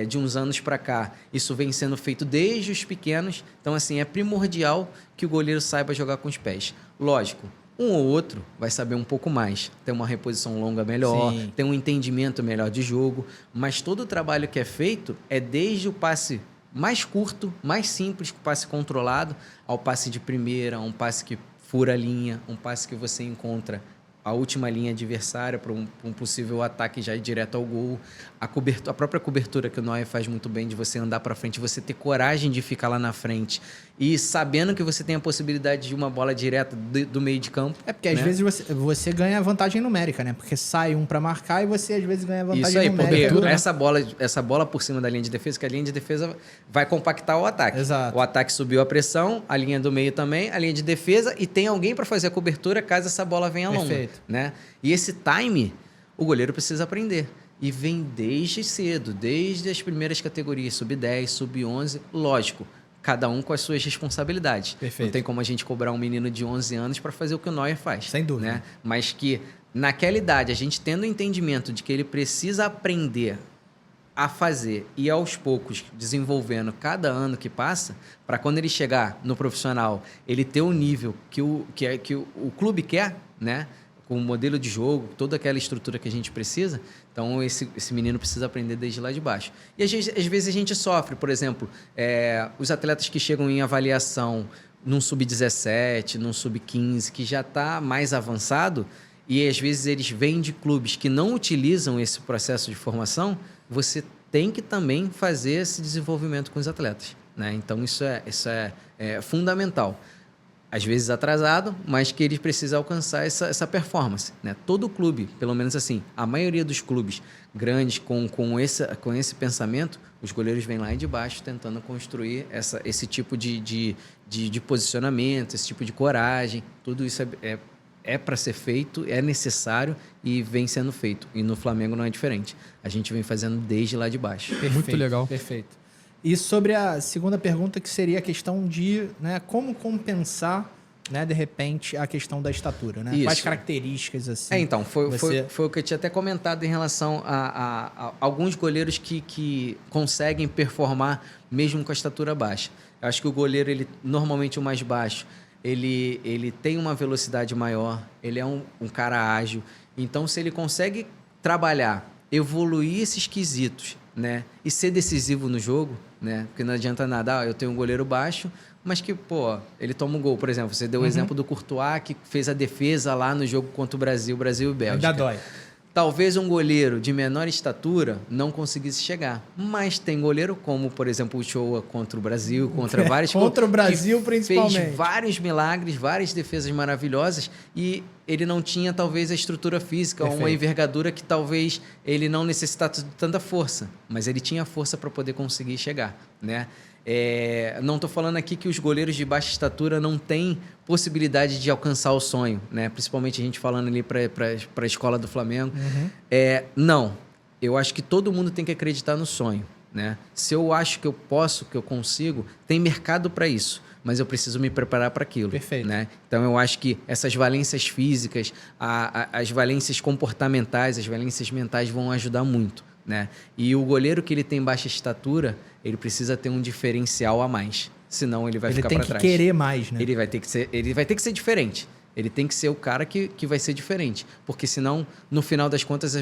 De uns anos para cá, isso vem sendo feito desde os pequenos. Então, assim, é primordial que o goleiro saiba jogar com os pés. Lógico, um ou outro vai saber um pouco mais, tem uma reposição longa melhor, Sim. tem um entendimento melhor de jogo, mas todo o trabalho que é feito é desde o passe mais curto, mais simples, o passe controlado, ao passe de primeira, um passe que fura a linha, um passe que você encontra a última linha adversária para um possível ataque já ir direto ao gol. A própria cobertura que o Neuer faz muito bem de você andar para frente, você ter coragem de ficar lá na frente e sabendo que você tem a possibilidade de uma bola direta do meio de campo. Porque às vezes você ganha vantagem numérica, né? Porque sai um para marcar e você às vezes ganha vantagem numérica. Isso aí, numérica. porque essa bola por cima da linha de defesa, que a linha de defesa vai compactar o ataque. Exato. O ataque subiu a pressão, a linha do meio também, a linha de defesa, e tem alguém para fazer a cobertura caso essa bola venha longa. Perfeito. Né? E esse time, o goleiro precisa aprender. E vem desde cedo, desde as primeiras categorias, sub-10, sub-11, lógico, cada um com as suas responsabilidades. Perfeito. Não tem como a gente cobrar um menino de 11 anos para fazer o que o Neuer faz. Sem dúvida. Né? Mas que, naquela idade, a gente tendo o entendimento de que ele precisa aprender a fazer e, aos poucos, desenvolvendo cada ano que passa, para quando ele chegar no profissional, ele ter o nível que o clube quer, né? Com o modelo de jogo, toda aquela estrutura que a gente precisa. Então, esse menino precisa aprender desde lá de baixo. E às vezes a gente sofre, por exemplo, os atletas que chegam em avaliação num sub-17, num sub-15, que já está mais avançado, e às vezes eles vêm de clubes que não utilizam esse processo de formação, você tem que também fazer esse desenvolvimento com os atletas. Né? Então, isso é fundamental. Às vezes atrasado, mas que eles precisam alcançar essa performance. Né? Todo clube, pelo menos assim, a maioria dos clubes grandes com esse pensamento, os goleiros vêm lá de baixo tentando construir esse tipo de posicionamento, esse tipo de coragem. Tudo isso é para ser feito, é necessário e vem sendo feito. E no Flamengo não é diferente. A gente vem fazendo desde lá de baixo. Perfeito, muito legal. Perfeito. E sobre a segunda pergunta, que seria a questão de, né, como compensar, né, de repente, a questão da estatura, né? Quais características, assim... Então, foi o que eu tinha até comentado em relação a alguns goleiros que conseguem performar mesmo com a estatura baixa. Eu acho que o goleiro, normalmente o mais baixo, ele tem uma velocidade maior, ele é um cara ágil. Então, se ele consegue trabalhar, evoluir esses quesitos, né, e ser decisivo no jogo, né, porque não adianta nada, eu tenho um goleiro baixo, mas que, ele toma um gol. Por exemplo, você deu o exemplo do Courtois, que fez a defesa lá no jogo contra o Brasil e Bélgica. Ainda dói. Talvez um goleiro de menor estatura não conseguisse chegar. Mas tem goleiro como, por exemplo, o Shoa contra o Brasil, contra vários... Contra o Brasil, principalmente. Fez vários milagres, várias defesas maravilhosas e ele não tinha, talvez, a estrutura física, ou uma envergadura que talvez ele não necessitasse de tanta força. Mas ele tinha força para poder conseguir chegar, né? Não estou falando aqui que os goleiros de baixa estatura não têm possibilidade de alcançar o sonho, né? Principalmente a gente falando ali para a escola do Flamengo. Não, eu acho que todo mundo tem que acreditar no sonho, né? Se eu acho que eu posso, que eu consigo, tem mercado para isso, mas eu preciso me preparar para aquilo. Perfeito. Né? Então eu acho que essas valências físicas, as valências comportamentais, as valências mentais vão ajudar muito. Né? E o goleiro que ele tem baixa estatura, ele precisa ter um diferencial a mais, senão ele vai ficar para trás. Ele tem que querer mais, né? Ele vai ter que ser diferente. Ele tem que ser o cara que vai ser diferente, porque senão, no final das contas,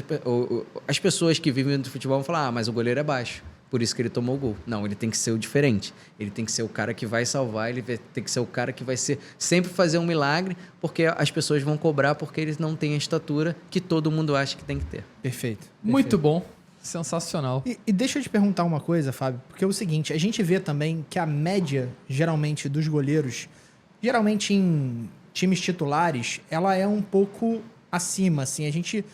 as pessoas que vivem do futebol vão falar, mas o goleiro é baixo, por isso que ele tomou o gol. Não, ele tem que ser o diferente. Ele tem que ser o cara que vai salvar, ele tem que ser o cara que vai sempre fazer um milagre, porque as pessoas vão cobrar porque eles não têm a estatura que todo mundo acha que tem que ter. Perfeito. Muito bom. Sensacional. E deixa eu te perguntar uma coisa, Fábio, porque é o seguinte, a gente vê também que a média, geralmente, dos goleiros, geralmente em times titulares, ela é um pouco acima, assim, a gente...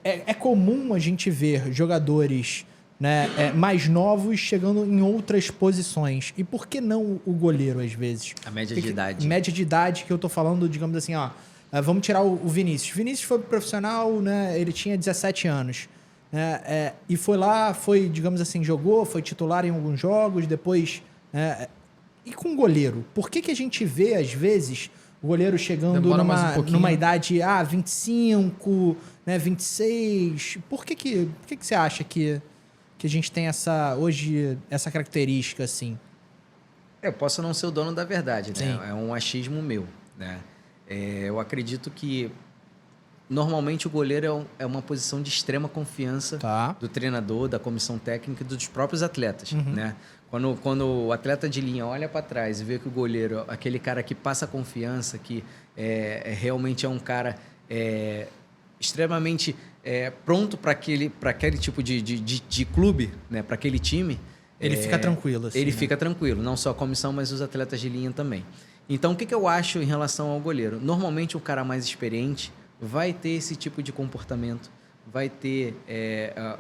É comum a gente ver jogadores, né, mais novos chegando em outras posições. E por que não o goleiro, às vezes? A média de idade. Média de idade, que eu tô falando, digamos assim, vamos tirar o Vinícius. Vinícius foi profissional, né, ele tinha 17 anos. E digamos assim, jogou, foi titular em alguns jogos, depois... E com o goleiro? Por que a gente vê, às vezes, o goleiro chegando numa idade 25, né, 26? Por que você acha que a gente tem hoje essa característica assim? Eu posso não ser o dono da verdade, né? É um achismo meu, né? Eu acredito que normalmente o goleiro é uma posição de extrema confiança do treinador, da comissão técnica e dos próprios atletas, né? Quando o atleta de linha olha para trás e vê que o goleiro, aquele cara que passa confiança, que realmente é um cara extremamente pronto para aquele tipo de clube, né? Para aquele time, ele fica tranquilo. Assim, ele fica tranquilo, não só a comissão, mas os atletas de linha também. Então, o que eu acho em relação ao goleiro? Normalmente, o cara mais experiente vai ter esse tipo de comportamento, vai ter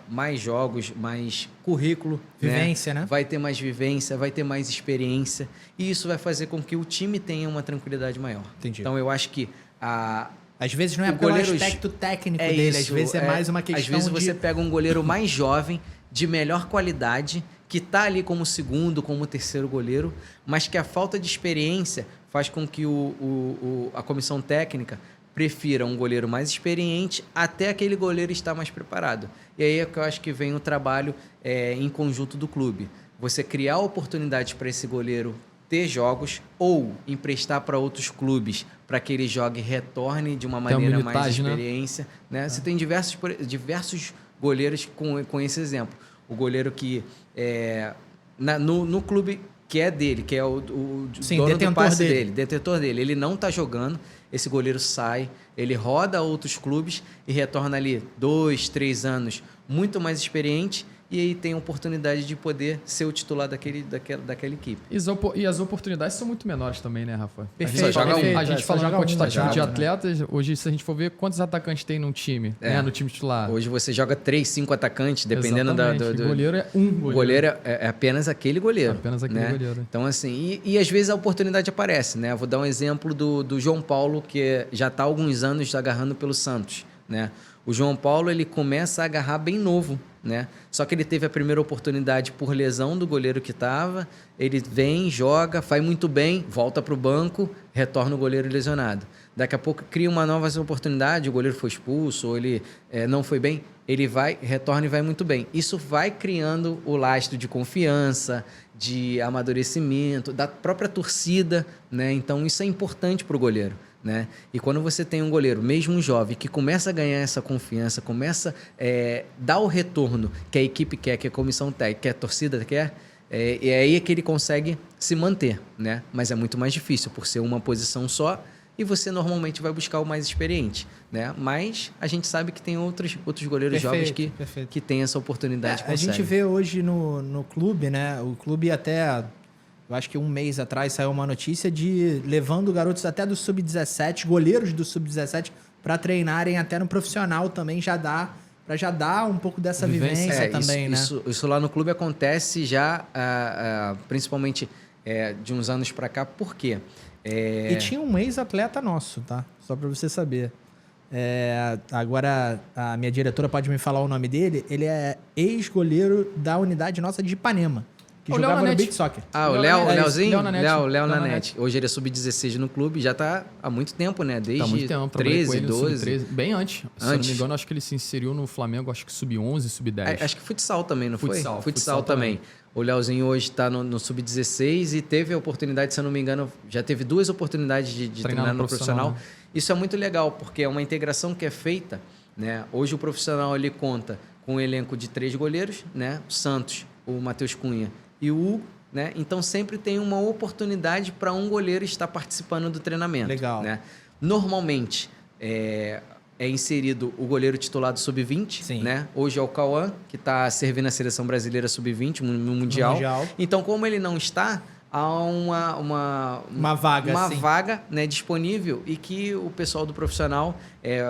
mais jogos, mais currículo. Vivência, né? Vai ter mais vivência, vai ter mais experiência. E isso vai fazer com que o time tenha uma tranquilidade maior. Entendi. Então, eu acho que às vezes não é pelo aspecto técnico dele, às vezes é mais uma questão às vezes você pega um goleiro mais jovem, de melhor qualidade, que está ali como segundo, como terceiro goleiro, mas que a falta de experiência faz com que a comissão técnica prefira um goleiro mais experiente até aquele goleiro estar mais preparado. E aí é que eu acho que vem o trabalho em conjunto do clube. Você criar oportunidades para esse goleiro ter jogos ou emprestar para outros clubes para que ele jogue e retorne de uma maneira mais experiência. Né? Você tem diversos goleiros com esse exemplo. O goleiro que no clube que é dele, que é o dono do passe dele, detentor dele, ele não está jogando, esse goleiro sai, ele roda a outros clubes e retorna ali 2, 3 anos muito mais experiente, e aí tem a oportunidade de poder ser o titular daquela equipe. E as oportunidades são muito menores também, né, Rafa? Perfeito. A gente falando quantitativo de atletas, hoje se a gente for ver quantos atacantes tem num time, né, no time titular. Hoje você joga 3, 5 atacantes, dependendo do o goleiro é um goleiro. O goleiro é apenas aquele goleiro. Apenas aquele goleiro. Então, assim, e às vezes a oportunidade aparece, né? Vou dar um exemplo do João Paulo, que já está há alguns anos agarrando pelo Santos, né? O João Paulo, ele começa a agarrar bem novo, né? Só que ele teve a primeira oportunidade por lesão do goleiro que estava, ele vem, joga, faz muito bem, volta para o banco, retorna o goleiro lesionado. Daqui a pouco cria uma nova oportunidade, o goleiro foi expulso, ou ele não foi bem, ele retorna e vai muito bem. Isso vai criando o lastro de confiança, de amadurecimento, da própria torcida, né? Então isso é importante para o goleiro. Né? E quando você tem um goleiro, mesmo um jovem, que começa a ganhar essa confiança, começa a dar o retorno que a equipe quer, que a comissão técnica, que a torcida quer, e é aí que ele consegue se manter, né? Mas é muito mais difícil por ser uma posição só e você normalmente vai buscar o mais experiente, né? Mas a gente sabe que tem outros goleiros jovens que têm essa oportunidade. A gente vê hoje no clube, né? O clube até... Eu acho que um mês atrás saiu uma notícia de levando garotos até do Sub-17, goleiros do Sub-17, para treinarem até no profissional também, para já dar um pouco dessa vivência também, né? Isso lá no clube acontece já, principalmente de uns anos para cá. Por quê? E tinha um ex-atleta nosso, tá? Só para você saber. Agora, a minha diretora pode me falar o nome dele. Ele é ex-goleiro da unidade nossa de Ipanema. Que jogava no Beach Soccer. O Leozinho? Léo Nanete. Hoje ele é sub-16 no clube, já está há muito tempo, né? Desde 13, 12. Bem antes. Se eu não me engano, acho que ele se inseriu no Flamengo, acho que sub-11, sub-10. Acho que futsal também, não foi? Futsal também. O Leozinho hoje está no sub-16 e teve a oportunidade, se eu não me engano, já teve 2 oportunidades de treinar no profissional. Isso é muito legal, porque é uma integração que é feita, né? Hoje o profissional ele conta com um elenco de 3 goleiros, né? O Santos, o Matheus Cunha e o Hugo, né? Então sempre tem uma oportunidade para um goleiro estar participando do treinamento. Legal. Né? Normalmente é inserido o goleiro titular do Sub-20, né? Hoje é o Cauã, que está servindo a seleção brasileira Sub-20 no Mundial. Então, como ele não está, há uma vaga, né, disponível e que o pessoal do profissional,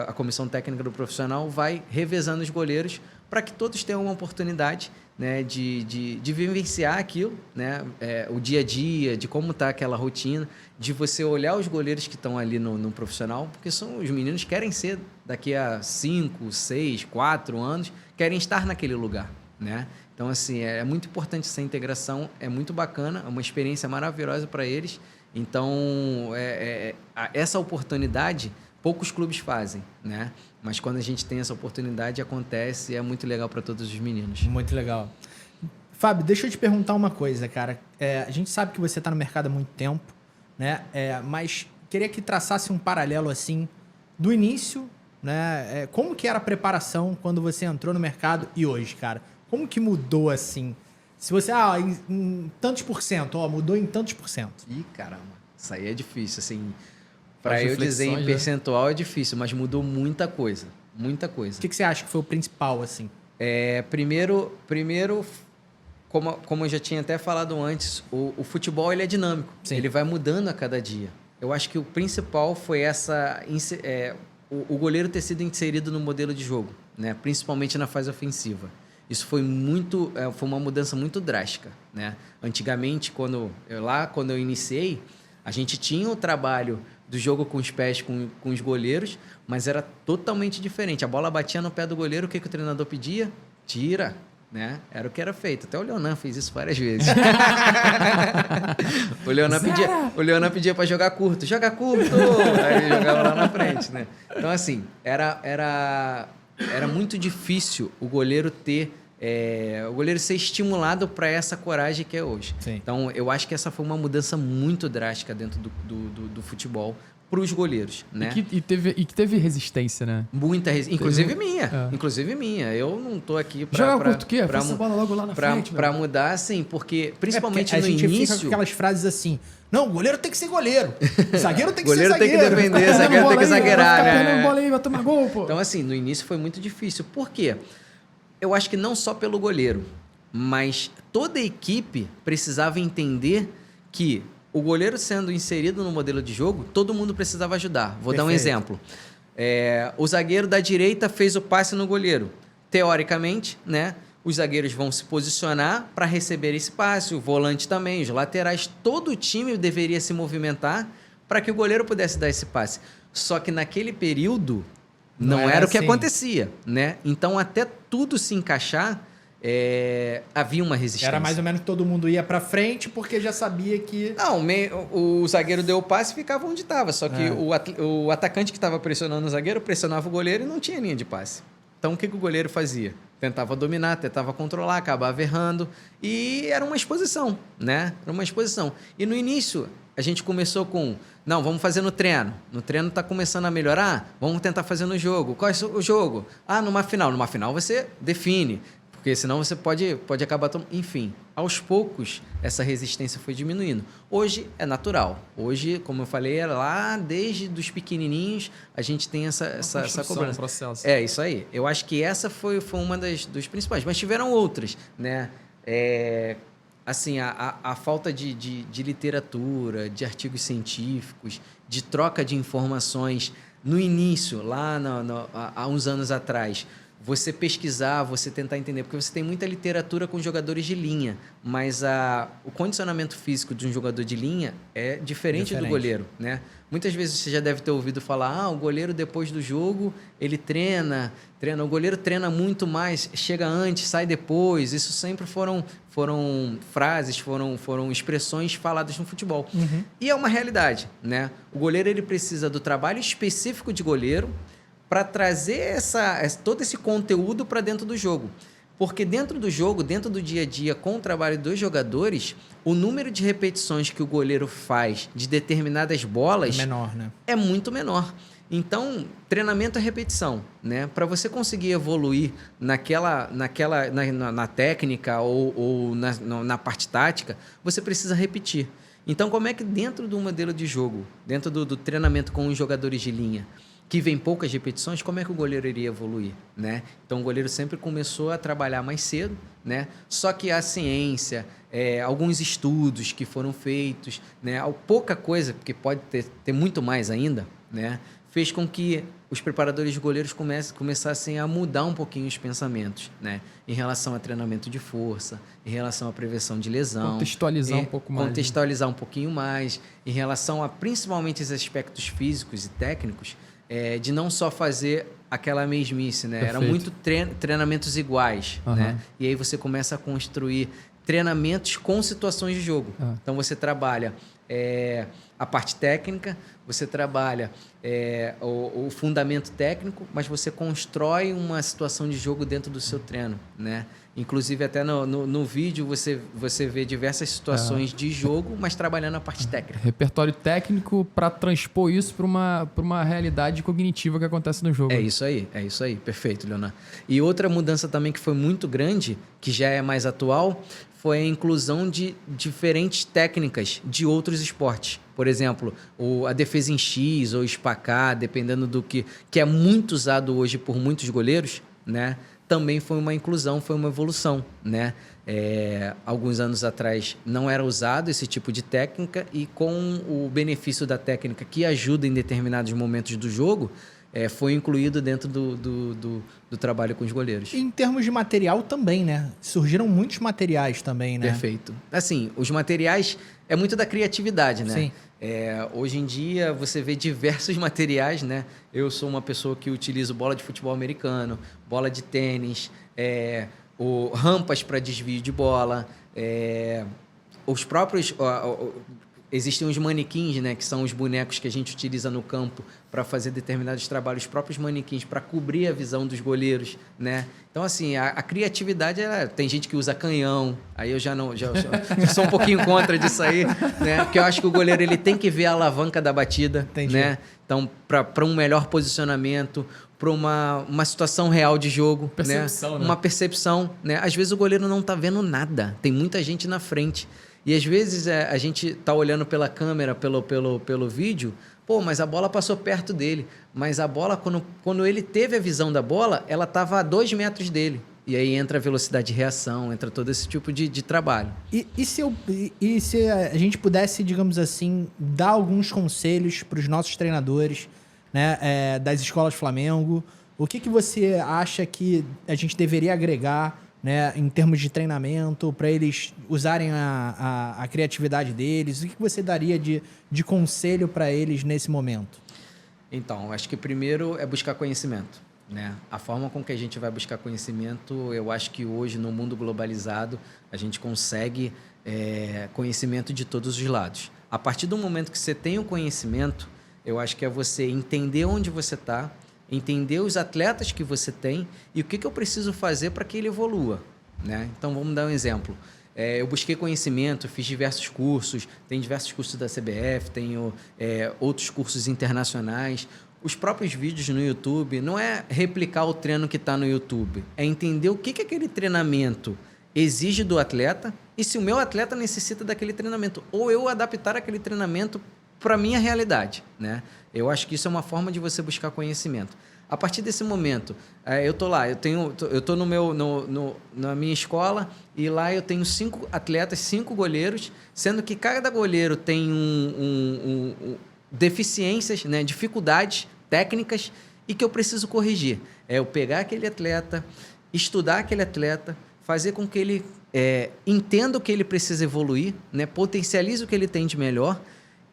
a comissão técnica do profissional, vai revezando os goleiros para que todos tenham uma oportunidade, né, de vivenciar aquilo, né, o dia a dia, de como está aquela rotina, de você olhar os goleiros que estão ali no profissional, porque são os meninos que querem ser, daqui a 5, 6, 4 anos, querem estar naquele lugar, né? Então, assim, é muito importante essa integração, é muito bacana, é uma experiência maravilhosa para eles. Então, essa oportunidade, poucos clubes fazem, né? Mas quando a gente tem essa oportunidade, acontece e é muito legal para todos os meninos. Muito legal. Fábio, deixa eu te perguntar uma coisa, cara. A gente sabe que você está no mercado há muito tempo, né? Mas queria que traçasse um paralelo, assim, do início, né? Como que era a preparação quando você entrou no mercado e hoje, cara? Como que mudou, assim? Se você... em tantos por cento, mudou em tantos por cento. Ih, caramba. Isso aí é difícil, assim... Para eu dizer em percentual é difícil, mas mudou muita coisa. Muita coisa. O que você acha que foi o principal, assim? Primeiro como eu já tinha até falado antes, o futebol ele é dinâmico. Sim. Ele vai mudando a cada dia. Eu acho que o principal foi o goleiro ter sido inserido no modelo de jogo, né? Principalmente na fase ofensiva. Isso foi uma mudança muito drástica, né? Antigamente, quando eu iniciei, a gente tinha o trabalho do jogo com os pés, com os goleiros, mas era totalmente diferente. A bola batia no pé do goleiro, o que o treinador pedia? Tira, né? Era o que era feito. Até o Leonan fez isso várias vezes. O Leonan pedia para jogar curto. Joga curto! Aí jogava lá na frente, né? Então, assim, era muito difícil o goleiro ser estimulado para essa coragem que é hoje. Sim. Então, eu acho que essa foi uma mudança muito drástica dentro do futebol para os goleiros, né? E que teve resistência, né? Muita resistência. Inclusive minha. Eu não tô aqui para... Joga curto o quê? Faça a bola logo lá na frente. Para mudar, assim, porque principalmente no início... A gente fica com aquelas frases assim... Não, o goleiro tem que ser goleiro. Zagueiro tem que ser zagueiro. Goleiro tem que defender, zagueiro tem que zagueirar, né? Bola aí, vai tomar gol, pô. Então, assim, no início foi muito difícil. Por quê? Eu acho que não só pelo goleiro, mas toda a equipe precisava entender que o goleiro sendo inserido no modelo de jogo, todo mundo precisava ajudar. Vou dar um exemplo. O zagueiro da direita fez o passe no goleiro. Teoricamente, né, os zagueiros vão se posicionar para receber esse passe, o volante também, os laterais. Todo o time deveria se movimentar para que o goleiro pudesse dar esse passe. Só que naquele período... Não era o que acontecia, né? Então, até tudo se encaixar, havia uma resistência. Era mais ou menos que todo mundo ia para frente porque já sabia que... Não, o zagueiro deu o passe e ficava onde estava. Só que o atacante que estava pressionando o zagueiro pressionava o goleiro e não tinha linha de passe. Então, o que o goleiro fazia? Tentava dominar, tentava controlar, acabava errando. E era uma exposição, né? Era uma exposição. E no início... A gente começou com, não, vamos fazer no treino. No treino está começando a melhorar, vamos tentar fazer no jogo. Qual é o jogo? Numa final. Numa final você define, porque senão você pode acabar... Enfim, aos poucos, essa resistência foi diminuindo. Hoje é natural. Hoje, como eu falei, lá desde os pequenininhos, a gente tem essa cobrança. Um processo. É, isso aí. Eu acho que essa foi uma dos principais. Mas tiveram outras, né? Assim, a falta de literatura, de artigos científicos, de troca de informações. No início, lá há uns anos atrás, você pesquisar, você tentar entender, porque você tem muita literatura com jogadores de linha, mas o condicionamento físico de um jogador de linha é diferente do goleiro, né? Muitas vezes você já deve ter ouvido falar, o goleiro depois do jogo, ele treina, o goleiro treina muito mais, chega antes, sai depois. Isso sempre foram frases, foram expressões faladas no futebol. Uhum. E é uma realidade, né? O goleiro ele precisa do trabalho específico de goleiro para trazer todo esse conteúdo para dentro do jogo. Porque dentro do jogo, dentro do dia a dia, com o trabalho dos jogadores, o número de repetições que o goleiro faz de determinadas bolas menor, né? É muito menor. Então, treinamento é repetição, né? Para você conseguir evoluir na técnica ou na parte tática, você precisa repetir. Então, como é que dentro do modelo de jogo, dentro do treinamento com os jogadores de linha, que vem poucas repetições, como é que o goleiro iria evoluir, né? Então, o goleiro sempre começou a trabalhar mais cedo, né? Só que a ciência, alguns estudos que foram feitos, né? Pouca coisa, porque pode ter muito mais ainda, né? Fez com que os preparadores de goleiros começassem a mudar um pouquinho os pensamentos, né? Em relação a treinamento de força, em relação à prevenção de lesão. Contextualizar um pouco mais. Contextualizar um pouquinho mais, em relação a principalmente os aspectos físicos e técnicos, de não só fazer aquela mesmice, né? Perfeito. Era muito treinamentos iguais, né? E aí você começa a construir treinamentos com situações de jogo. Então você trabalha a parte técnica, você trabalha o fundamento técnico, mas você constrói uma situação de jogo dentro do seu treino, né? Inclusive, até no vídeo você vê diversas situações de jogo, mas trabalhando a parte técnica. Repertório técnico para transpor isso para uma realidade cognitiva que acontece no jogo. É isso aí. Perfeito, Leonan. E outra mudança também que foi muito grande, que já é mais atual, foi a inclusão de diferentes técnicas de outros esportes. Por exemplo, a defesa em X ou espacar, dependendo do que é muito usado hoje por muitos goleiros, né? Também foi uma inclusão, foi uma evolução, né? Alguns anos atrás não era usado esse tipo de técnica e com o benefício da técnica que ajuda em determinados momentos do jogo, foi incluído dentro do trabalho com os goleiros. E em termos de material também, né? Surgiram muitos materiais também, né? Perfeito. Assim, os materiais é muito da criatividade, né? Sim. Hoje em dia você vê diversos materiais, né? Eu sou uma pessoa que utilizo bola de futebol americano, bola de tênis, rampas para desvio de bola, os próprios... Existem os manequins, né, que são os bonecos que a gente utiliza no campo para fazer determinados trabalhos, os próprios manequins para cobrir a visão dos goleiros, né? Então, assim, a criatividade, tem gente que usa canhão, aí eu já sou um pouquinho contra disso aí, né? Porque eu acho que o goleiro ele tem que ver a alavanca da batida, entendi, né? Então, para um melhor posicionamento, para uma situação real de jogo, percepção, né? Uma percepção, né? Às vezes o goleiro não está vendo nada, tem muita gente na frente. E às vezes a gente tá olhando pela câmera, pelo vídeo, mas a bola passou perto dele. Mas a bola, quando ele teve a visão da bola, ela estava a 2 metros dele. E aí entra a velocidade de reação, entra todo esse tipo de trabalho. E se a gente pudesse, digamos assim, dar alguns conselhos para os nossos treinadores, né, das escolas Flamengo, o que você acha que a gente deveria agregar, né, em termos de treinamento, para eles usarem a criatividade deles? O que você daria de conselho para eles nesse momento? Então, acho que primeiro é buscar conhecimento, né? A forma com que a gente vai buscar conhecimento, eu acho que hoje, no mundo globalizado, a gente consegue conhecimento de todos os lados. A partir do momento que você tem o conhecimento, eu acho que é você entender onde você está, entender os atletas que você tem e o que eu preciso fazer para que ele evolua, né? Então, vamos dar um exemplo. Eu busquei conhecimento, fiz diversos cursos, tem diversos cursos da CBF, tenho outros cursos internacionais. Os próprios vídeos no YouTube não é replicar o treino que está no YouTube, é entender o que aquele treinamento exige do atleta e se o meu atleta necessita daquele treinamento, ou eu adaptar aquele treinamento para a minha realidade, né? Eu acho que isso é uma forma de você buscar conhecimento. A partir desse momento, eu tô lá, eu tô na minha escola e lá eu tenho 5 atletas, 5 goleiros, sendo que cada goleiro tem deficiências, né, dificuldades técnicas e que eu preciso corrigir. Eu pegar aquele atleta, estudar aquele atleta, fazer com que ele entenda o que ele precisa evoluir, né, potencialize o que ele tem de melhor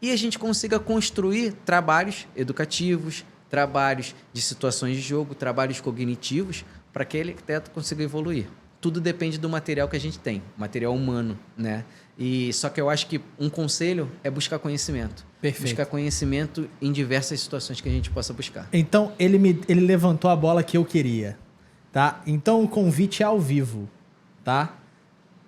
e a gente consiga construir trabalhos educativos, trabalhos de situações de jogo, trabalhos cognitivos, para que ele atleta consiga evoluir. Tudo depende do material que a gente tem, material humano, né? Só que eu acho que um conselho é buscar conhecimento. Perfeito. Buscar conhecimento em diversas situações que a gente possa buscar. Então, ele levantou a bola que eu queria, tá? Então, o convite é ao vivo, tá?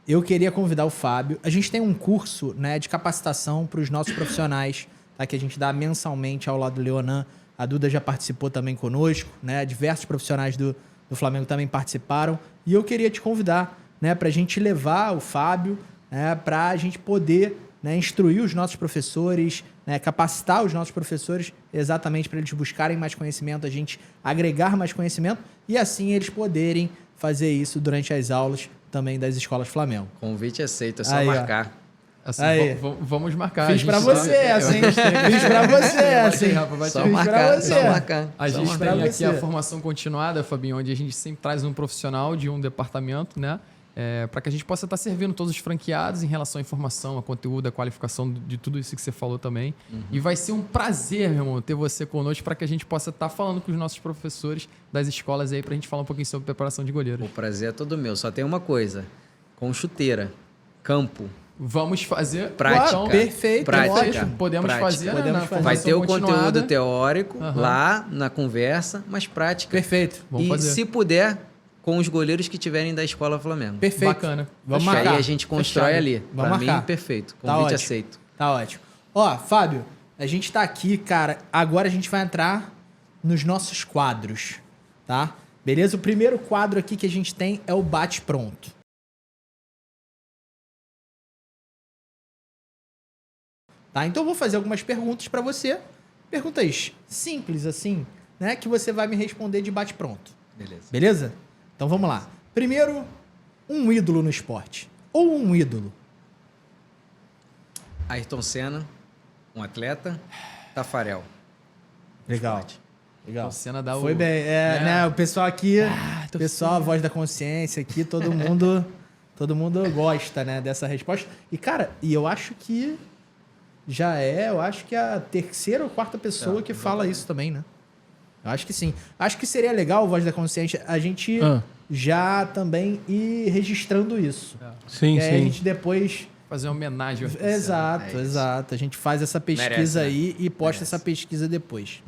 Eu queria convidar o Fábio. A gente tem um curso, né, de capacitação para os nossos profissionais, tá? Que a gente dá mensalmente ao lado do Leonan. A Duda já participou também conosco, né? Diversos profissionais do Flamengo também participaram. E eu queria te convidar, né, para a gente levar o Fábio, né, para a gente poder, né, instruir os nossos professores, né, capacitar os nossos professores exatamente para eles buscarem mais conhecimento, a gente agregar mais conhecimento e assim eles poderem fazer isso durante as aulas também das escolas Flamengo. Convite aceito, é só marcar. Assim, vamos marcar. Fiz pra você, assim. Fiz pra você, assim. Só marcar. A gente tem aqui a formação continuada, Fabinho, onde a gente sempre traz um profissional de um departamento, né? Para que a gente possa estar servindo todos os franqueados em relação à informação, a conteúdo, a qualificação de tudo isso que você falou também. Uhum. E vai ser um prazer, meu irmão, ter você conosco para que a gente possa estar falando com os nossos professores das escolas aí, para a gente falar um pouquinho sobre preparação de goleiros. O prazer é todo meu. Só tem uma coisa. Com chuteira, campo. Vamos fazer prática. Então, perfeito. Prática. Podemos fazer. Vai ter o conteúdo teórico lá na conversa, mas prática. Perfeito. Vamos fazer. Se puder, com os goleiros que tiverem da Escola Flamengo. Perfeito. Bacana. Vamos marcar. Aí a gente constrói ali. Vamos pra marcar. Mim, perfeito. Convite aceito. Tá ótimo. Ó, Fábio, a gente tá aqui, cara. Agora a gente vai entrar nos nossos quadros, tá? Beleza? O primeiro quadro aqui que a gente tem é o bate-pronto. Tá? Então eu vou fazer algumas perguntas para você. Perguntas simples, assim, né? Que você vai me responder de bate-pronto. Beleza? Então vamos lá. Primeiro, um ídolo no esporte. Ou um ídolo. Ayrton Senna, um atleta. Tafarel. Legal. Legal. Senna dá Foi bem. Né? O pessoal aqui, pessoal, a voz da consciência aqui, todo mundo gosta, né, dessa resposta. E, cara, eu acho que eu acho que a terceira ou quarta pessoa que fala isso também, né? Eu acho que sim. Acho que seria legal, voz da consciência, a gente já também ir registrando isso. Sim, sim. A gente depois... Fazer uma homenagem. Exato, exato. A gente faz essa pesquisa aí e posta essa pesquisa depois.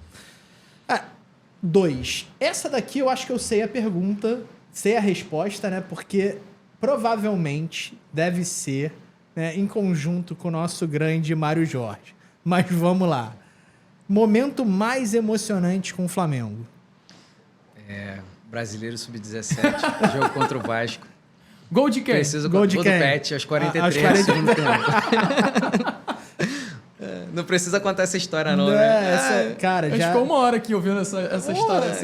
2. Essa daqui eu acho que eu sei a pergunta, sei a resposta, né? Porque provavelmente deve ser, né, em conjunto com o nosso grande Mário Jorge. Mas vamos lá. Momento mais emocionante com o Flamengo. Brasileiro Sub-17, jogo contra o Vasco. Gol de quem? Gol de quem? Pet, aos 43 do segundo tempo. Não precisa contar essa história, não, né? Cara, a gente ficou uma hora aqui ouvindo essa história.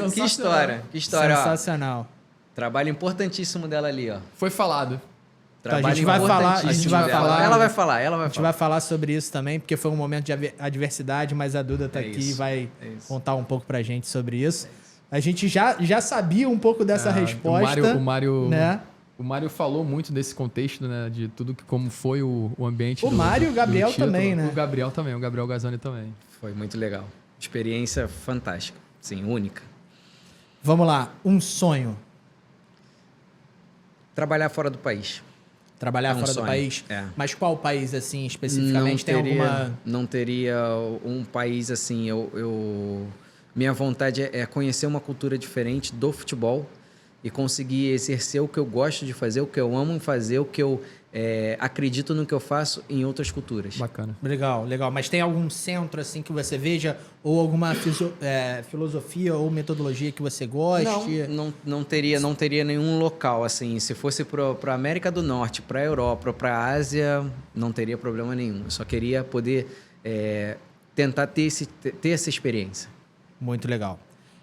Que história. Sensacional. Ó, trabalho importantíssimo dela ali, ó. Foi falado. Tá, a gente vai falar. Ela vai falar. A gente vai falar sobre isso também, porque foi um momento de adversidade, mas a Duda tá aqui e vai contar um pouco pra gente sobre isso. A gente já sabia um pouco dessa resposta. O Mário falou muito desse contexto, né? De tudo como foi o ambiente. O Mário e o Gabriel também, né? O Gabriel também, o Gabriel Gazzoni também. Foi muito legal. Experiência fantástica. Sim, única. Vamos lá. Um sonho. Trabalhar fora do país. Trabalhar fora do país? Mas qual país, assim, especificamente? Não teria um país, assim... Minha vontade é conhecer uma cultura diferente do futebol e conseguir exercer o que eu gosto de fazer, o que eu amo fazer, o que eu acredito no que eu faço em outras culturas. Bacana. Legal. Mas tem algum centro assim que você veja ou alguma filosofia ou metodologia que você goste? Não teria nenhum local assim. Se fosse para a América do Norte, para a Europa, para a Ásia, não teria problema nenhum. Eu só queria poder tentar ter essa experiência. Muito legal.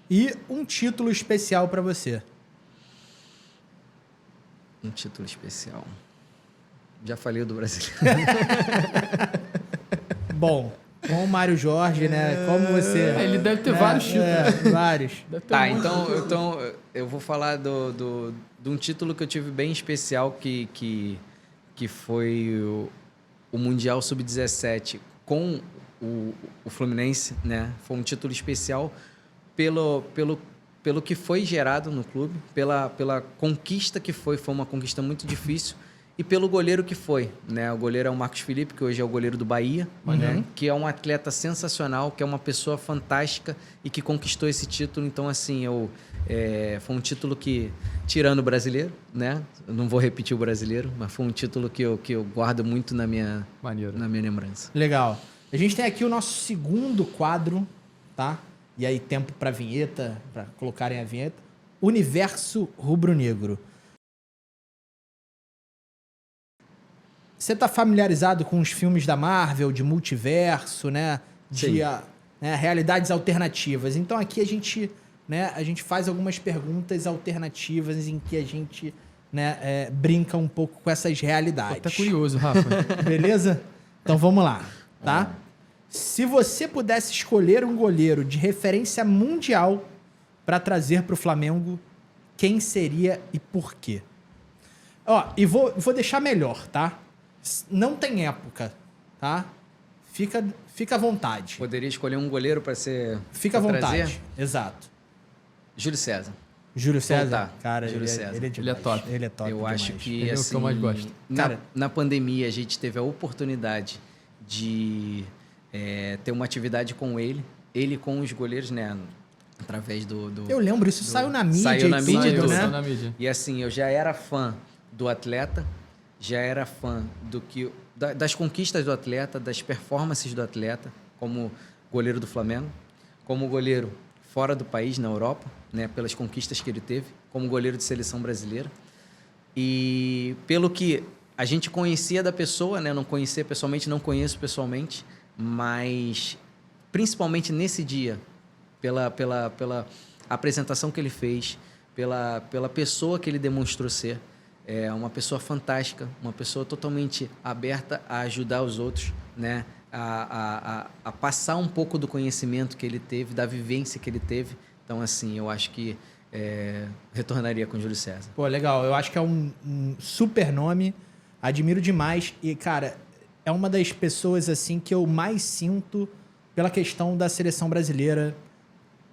E um título especial para você? Um título especial. Já falei o do brasileiro. Bom, com o Mário Jorge, né? Como você... Ele deve ter vários títulos. Vários. Então eu vou falar de um título que eu tive bem especial, que foi o Mundial Sub-17 com o Fluminense, né? Foi um título especial pelo que foi gerado no clube, pela conquista que foi uma conquista muito difícil, e pelo goleiro que foi, né? O goleiro é o Marcos Felipe, que hoje é o goleiro do Bahia, né? Que é um atleta sensacional, que é uma pessoa fantástica e que conquistou esse título. Então, assim, foi um título que, tirando o brasileiro, né? Eu não vou repetir o brasileiro, mas foi um título que eu guardo muito na minha lembrança. Legal. A gente tem aqui o nosso segundo quadro, tá? E aí, tempo para vinheta, para colocarem a vinheta. Universo Rubro-Negro. Você tá familiarizado com os filmes da Marvel, de multiverso, né? De realidades alternativas. Então, aqui a gente faz algumas perguntas alternativas em que a gente brinca um pouco com essas realidades. Tô até curioso, Rafa. Beleza? Então, vamos lá, tá? Se você pudesse escolher um goleiro de referência mundial para trazer para o Flamengo, quem seria e por quê? E vou deixar melhor, tá? Não tem época, tá? Fica à vontade. Poderia escolher um goleiro para ser... Fica à vontade, exato. Júlio César. Júlio César? Cara, Júlio César. Ele é top. Ele é top Eu demais. acho que, ele é o que eu mais gosto. Na pandemia, a gente teve a oportunidade de ter uma atividade com ele com os goleiros, né? Através do... Eu lembro, isso saiu na mídia. Saiu na mídia e tudo, né? Saiu na mídia. E assim, eu já era fã do atleta, já era fã das conquistas do atleta, das performances do atleta, como goleiro do Flamengo, como goleiro fora do país, na Europa, né, pelas conquistas que ele teve, como goleiro de seleção brasileira. E pelo que a gente conhecia da pessoa, né, não conhecia pessoalmente, não conheço pessoalmente, mas principalmente nesse dia, pela apresentação que ele fez, pela pessoa que ele demonstrou ser, uma pessoa fantástica, uma pessoa totalmente aberta a ajudar os outros, né? A passar um pouco do conhecimento que ele teve, da vivência que ele teve. Então, assim, eu acho que retornaria com o Júlio César. Pô, legal. Eu acho que é um super nome. Admiro demais. E, cara, é uma das pessoas, assim, que eu mais sinto pela questão da seleção brasileira,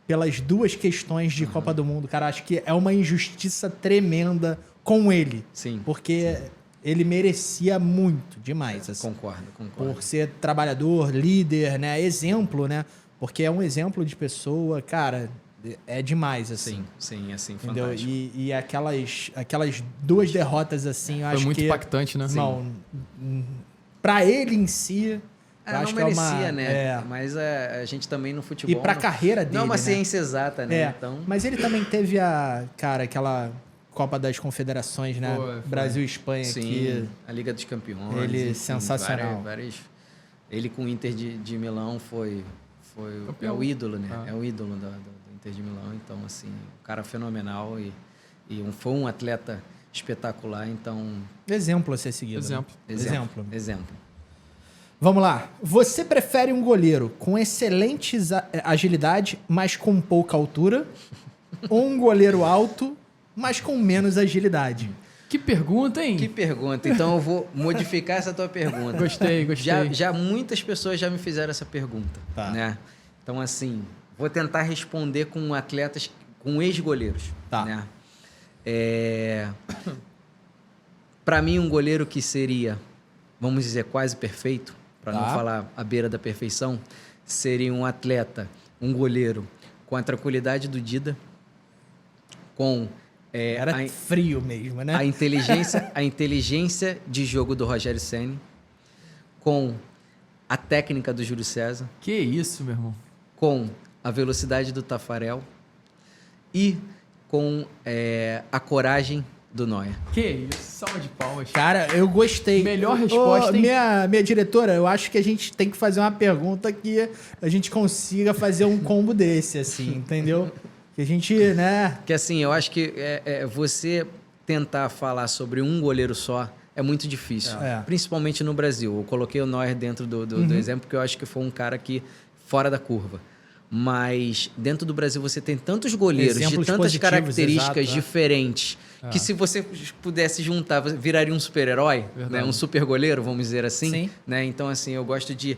pelas duas questões de Copa do Mundo. Cara, acho que é uma injustiça tremenda com ele. Sim. Porque ele merecia muito, demais. Assim, concordo. Por ser trabalhador, líder, né? Exemplo, né? Porque é um exemplo de pessoa, cara, é demais, assim. Sim, assim, entendeu? Fantástico. E aquelas duas derrotas, assim, eu acho que... Foi muito impactante, né? Não, pra ele em si... Eu acho não que merecia, né? Mas a gente também no futebol... E pra carreira dele, não é uma né? ciência exata, né? Então... Mas ele também teve aquela Copa das Confederações, né? Foi. Brasil e Espanha. Sim, que a Liga dos Campeões. Ele, enfim, sensacional. Ele com o Inter de Milão foi o ídolo, né? É o ídolo do Inter de Milão. Então, assim, um cara fenomenal foi um atleta espetacular. Então... Exemplo a ser seguido. Exemplo. Vamos lá. Você prefere um goleiro com excelente agilidade, mas com pouca altura? Ou um goleiro alto, mas com menos agilidade? Que pergunta, hein? Que pergunta. Então eu vou modificar essa tua pergunta. Gostei. Já muitas pessoas já me fizeram essa pergunta, né? Então, assim, vou tentar responder com atletas, com ex-goleiros, né? Para mim, um goleiro que seria, vamos dizer, quase perfeito, para não falar à beira da perfeição, seria um atleta, um goleiro com a tranquilidade do Dida, com... Era frio mesmo, né? A inteligência de jogo do Rogério Ceni, com a técnica do Júlio César. Que isso, meu irmão. Com a velocidade do Tafarel e com a coragem do Neuer. Que isso, salva de palmas. Cara, eu gostei. Melhor resposta, hein? Minha diretora, eu acho que a gente tem que fazer uma pergunta que a gente consiga fazer um combo desse, assim, entendeu? Que a gente, né... Que assim, eu acho que você tentar falar sobre um goleiro só é muito difícil. Principalmente no Brasil. Eu coloquei o Neuer dentro do exemplo, porque eu acho que foi um cara que fora da curva. Mas dentro do Brasil você tem tantos goleiros de tantas características diferentes que se você pudesse juntar, viraria um super-herói, né? Um super goleiro, vamos dizer assim. Né? Então, assim, eu gosto de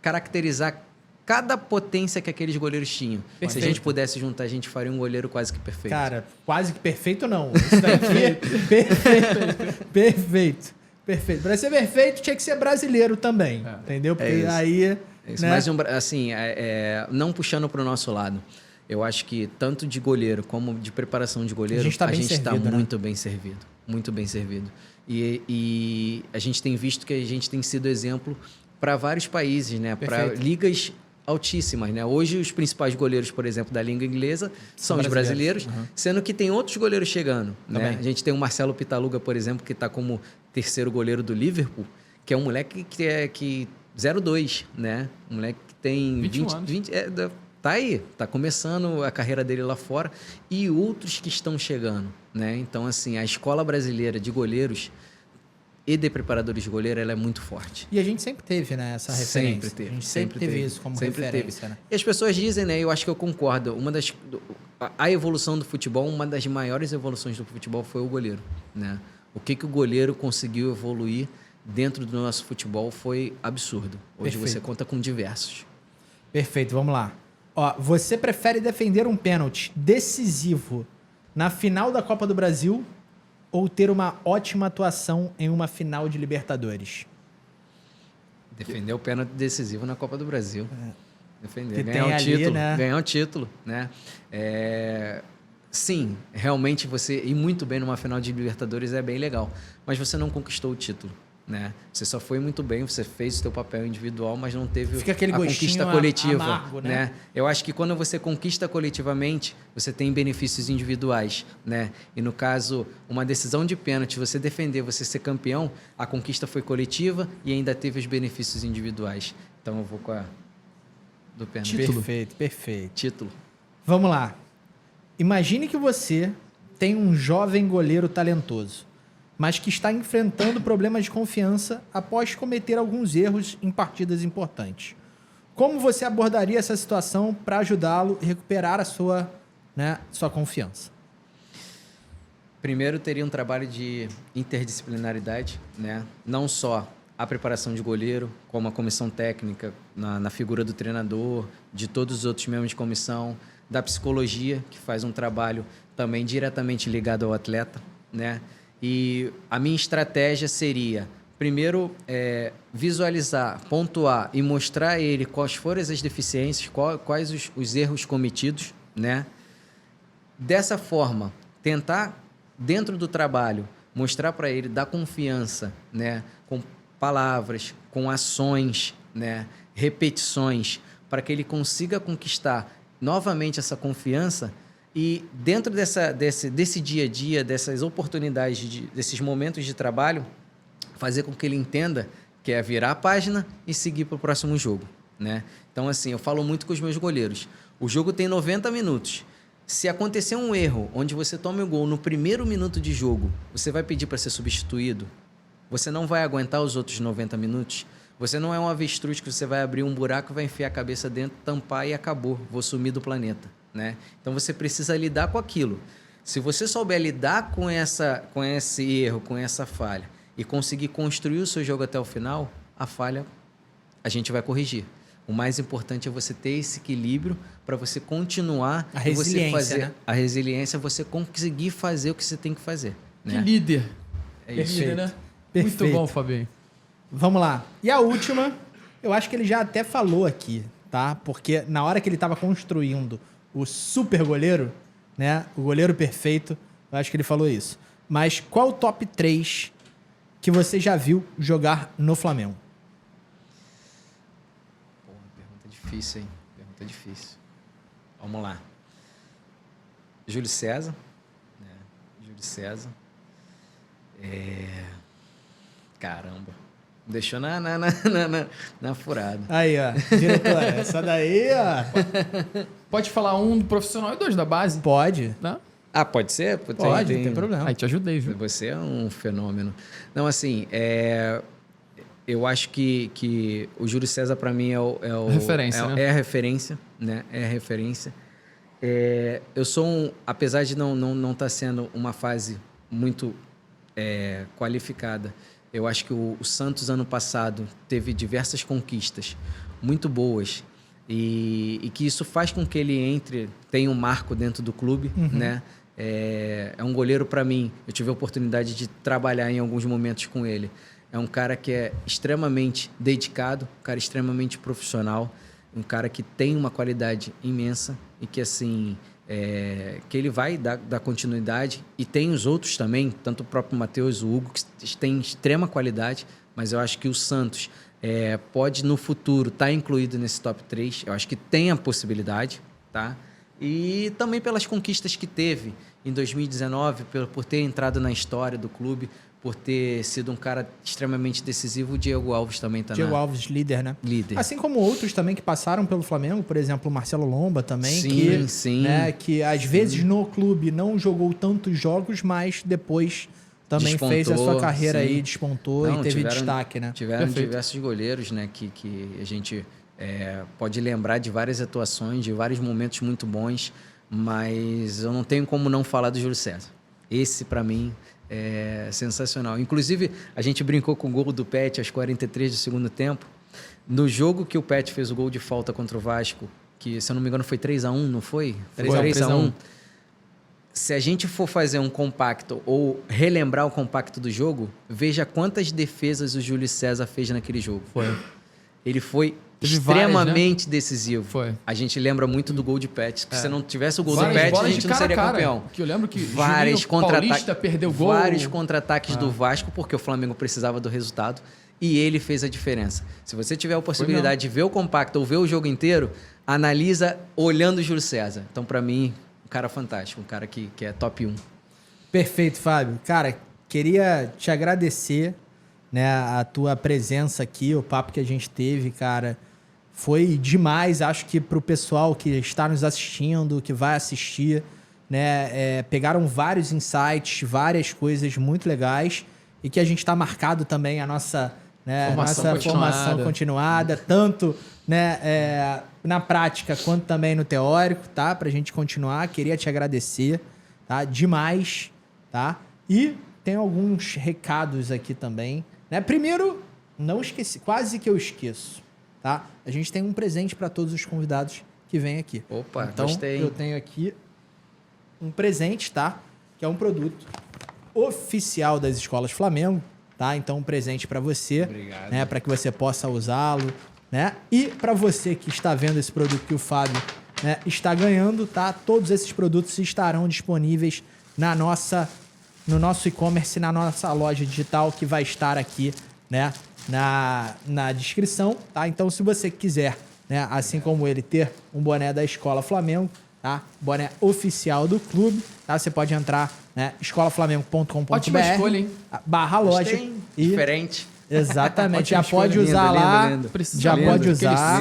caracterizar cada potência que aqueles goleiros tinham. Perfeito. Se a gente pudesse juntar, a gente faria um goleiro quase que perfeito. Cara, quase que perfeito não. Isso daqui perfeito. Para ser perfeito, tinha que ser brasileiro também. Entendeu? Porque aí... Isso, né? Mas, assim, não puxando para o nosso lado, eu acho que tanto de goleiro como de preparação de goleiro, a gente está muito bem servido. Muito bem servido. E a gente tem visto que a gente tem sido exemplo para vários países, né? Para ligas altíssimas, né? Hoje, os principais goleiros, por exemplo, da língua inglesa são os brasileiros, sendo que tem outros goleiros chegando. Né? A gente tem o Marcelo Pitaluga, por exemplo, que está como terceiro goleiro do Liverpool, que é um moleque que 02, né? Um moleque que tem 20 tá aí, tá começando a carreira dele lá fora e outros que estão chegando, né? Então, assim, a escola brasileira de goleiros e de preparadores de goleiro, ela é muito forte. E a gente sempre teve, né, essa referência. Sempre teve. A gente sempre teve isso como referência, né? E as pessoas dizem, né, eu acho que eu concordo, a evolução do futebol, uma das maiores evoluções do futebol foi o goleiro, né? O que o goleiro conseguiu evoluir dentro do nosso futebol foi absurdo. Hoje você conta com diversos. Perfeito, vamos lá. Ó, você prefere defender um pênalti decisivo na final da Copa do Brasil ou ter uma ótima atuação em uma final de Libertadores? Defender o pênalti decisivo na Copa do Brasil. Defender, ganhar o título, né? Sim, realmente você ir muito bem numa final de Libertadores é bem legal, mas você não conquistou o título. Né? Você só foi muito bem, você fez o seu papel individual, mas não teve a conquista coletiva. Amargo, né? Eu acho que quando você conquista coletivamente, você tem benefícios individuais. Né? E no caso, uma decisão de pênalti, você defender, você ser campeão, a conquista foi coletiva e ainda teve os benefícios individuais. Então eu vou com a do Pernambuco. Título. Perfeito. Título. Vamos lá. Imagine que você tem um jovem goleiro talentoso, mas que está enfrentando problemas de confiança após cometer alguns erros em partidas importantes. Como você abordaria essa situação para ajudá-lo a recuperar a sua confiança? Primeiro, teria um trabalho de interdisciplinaridade, né? Não só a preparação de goleiro, como a comissão técnica, na figura do treinador, de todos os outros membros de comissão, da psicologia, que faz um trabalho também diretamente ligado ao atleta, né? E a minha estratégia seria, primeiro, visualizar, pontuar e mostrar a ele quais foram as deficiências, quais os erros cometidos, né? Dessa forma, tentar, dentro do trabalho, mostrar para ele, dar confiança, né? Com palavras, com ações, né? Repetições, para que ele consiga conquistar novamente essa confiança e dentro desse dia a dia, dessas oportunidades, desses momentos de trabalho, fazer com que ele entenda que é virar a página e seguir para o próximo jogo, né? Então, assim, eu falo muito com os meus goleiros. O jogo tem 90 minutos. Se acontecer um erro onde você tome o gol no primeiro minuto de jogo, você vai pedir para ser substituído? Você não vai aguentar os outros 90 minutos? Você não é um avestruz que você vai abrir um buraco, vai enfiar a cabeça dentro, tampar e acabou. Vou sumir do planeta, né? Então você precisa lidar com aquilo. Se você souber lidar com esse erro, com essa falha e conseguir construir o seu jogo até o final, a falha a gente vai corrigir. O mais importante é você ter esse equilíbrio para você continuar a resiliência, você fazer né? A resiliência, você conseguir fazer o que você tem que fazer. Que líder. É isso. Líder, né? Perfeito. Muito bom, Fabinho. Vamos lá. E a última, eu acho que ele já até falou aqui, tá? Porque na hora que ele estava construindo o super goleiro, né? O goleiro perfeito, eu acho que ele falou isso. Mas qual o top 3 que você já viu jogar no Flamengo? Porra, pergunta difícil, hein? Pergunta difícil. Vamos lá. Júlio César. Né? Júlio César. Caramba. Deixou na furada. Aí, ó. Diretora, essa daí, ó. Pode falar um do profissional e dois da base? Pode. Não? Ah, pode ser? Pode, não tem problema. Aí te ajudei, viu? Você é um fenômeno. Não, assim, eu acho que o Júlio César, para mim, é o referência, né? É a referência, né? É a referência. Eu sou apesar de não estar sendo uma fase muito qualificada, eu acho que o Santos, ano passado, teve diversas conquistas muito boas e que isso faz com que ele tenha um marco dentro do clube, né? É um goleiro, para mim, eu tive a oportunidade de trabalhar em alguns momentos com ele. É um cara que é extremamente dedicado, um cara extremamente profissional, um cara que tem uma qualidade imensa e que, assim, que ele vai dar continuidade. E tem os outros também, tanto o próprio Matheus, o Hugo, que tem extrema qualidade, mas eu acho que o Santos pode, no futuro, estar incluído nesse top 3. Eu acho que tem a possibilidade, tá? E também pelas conquistas que teve em 2019, por ter entrado na história do clube, por ter sido um cara extremamente decisivo. O Diego Alves também está Diego Alves, líder, né? Líder. Assim como outros também que passaram pelo Flamengo, por exemplo, o Marcelo Lomba também. Sim. Né, que às vezes no clube não jogou tantos jogos, mas depois também fez a sua carreira aí, despontou e teve destaque, né? Tiveram diversos goleiros, né, que a gente pode lembrar de várias atuações, de vários momentos muito bons, mas eu não tenho como não falar do Júlio César. Esse, para mim, é sensacional. Inclusive, a gente brincou com o gol do Pet aos 43 do segundo tempo. No jogo que o Pet fez o gol de falta contra o Vasco, que, se eu não me engano, foi 3-1, não foi? 3-1. Se a gente for fazer um compacto ou relembrar o compacto do jogo, veja quantas defesas o Júlio César fez naquele jogo. Ele foi extremamente decisivo. Foi. A gente lembra muito do gol de Pet. Se não tivesse o gol do Pet, a gente não seria campeão. Que eu lembro que vários Paulista perdeu o gol. Vários contra-ataques do Vasco, porque o Flamengo precisava do resultado. E ele fez a diferença. Se você tiver a possibilidade de ver o compacto ou ver o jogo inteiro, analisa olhando o Júlio César. Então, para mim, um cara fantástico. Um cara que é top 1. Perfeito, Fábio. Cara, queria te agradecer, né, a tua presença aqui, o papo que a gente teve, cara. Foi demais, acho que para o pessoal que está nos assistindo, que vai assistir, né? Pegaram vários insights, várias coisas muito legais e que a gente está marcado também a nossa, né, formação continuada, tanto, né, na prática quanto também no teórico, tá? Para a gente continuar, queria te agradecer, tá? Demais, tá? E tem alguns recados aqui também, né? Primeiro, não esqueci, quase que eu esqueço, tá? A gente tem um presente para todos os convidados que vêm aqui. Opa, então, gostei. Eu tenho aqui um presente, tá? Que é um produto oficial das Escolas Flamengo, tá? Então, um presente para você, obrigado, né? Para que você possa usá-lo, né? E para você que está vendo esse produto que o Fábio, né, está ganhando, tá? Todos esses produtos estarão disponíveis no nosso e-commerce, na nossa loja digital, que vai estar aqui, né, na descrição, tá? Então, se você quiser, né, assim como ele, ter um boné da Escola Flamengo, tá? Boné oficial do clube, tá? Você pode entrar, né, escolaflamengo.com.br. Ótima escolha, hein? /loja. E... Diferente. Exatamente, já pode usar lá. Já pode usar.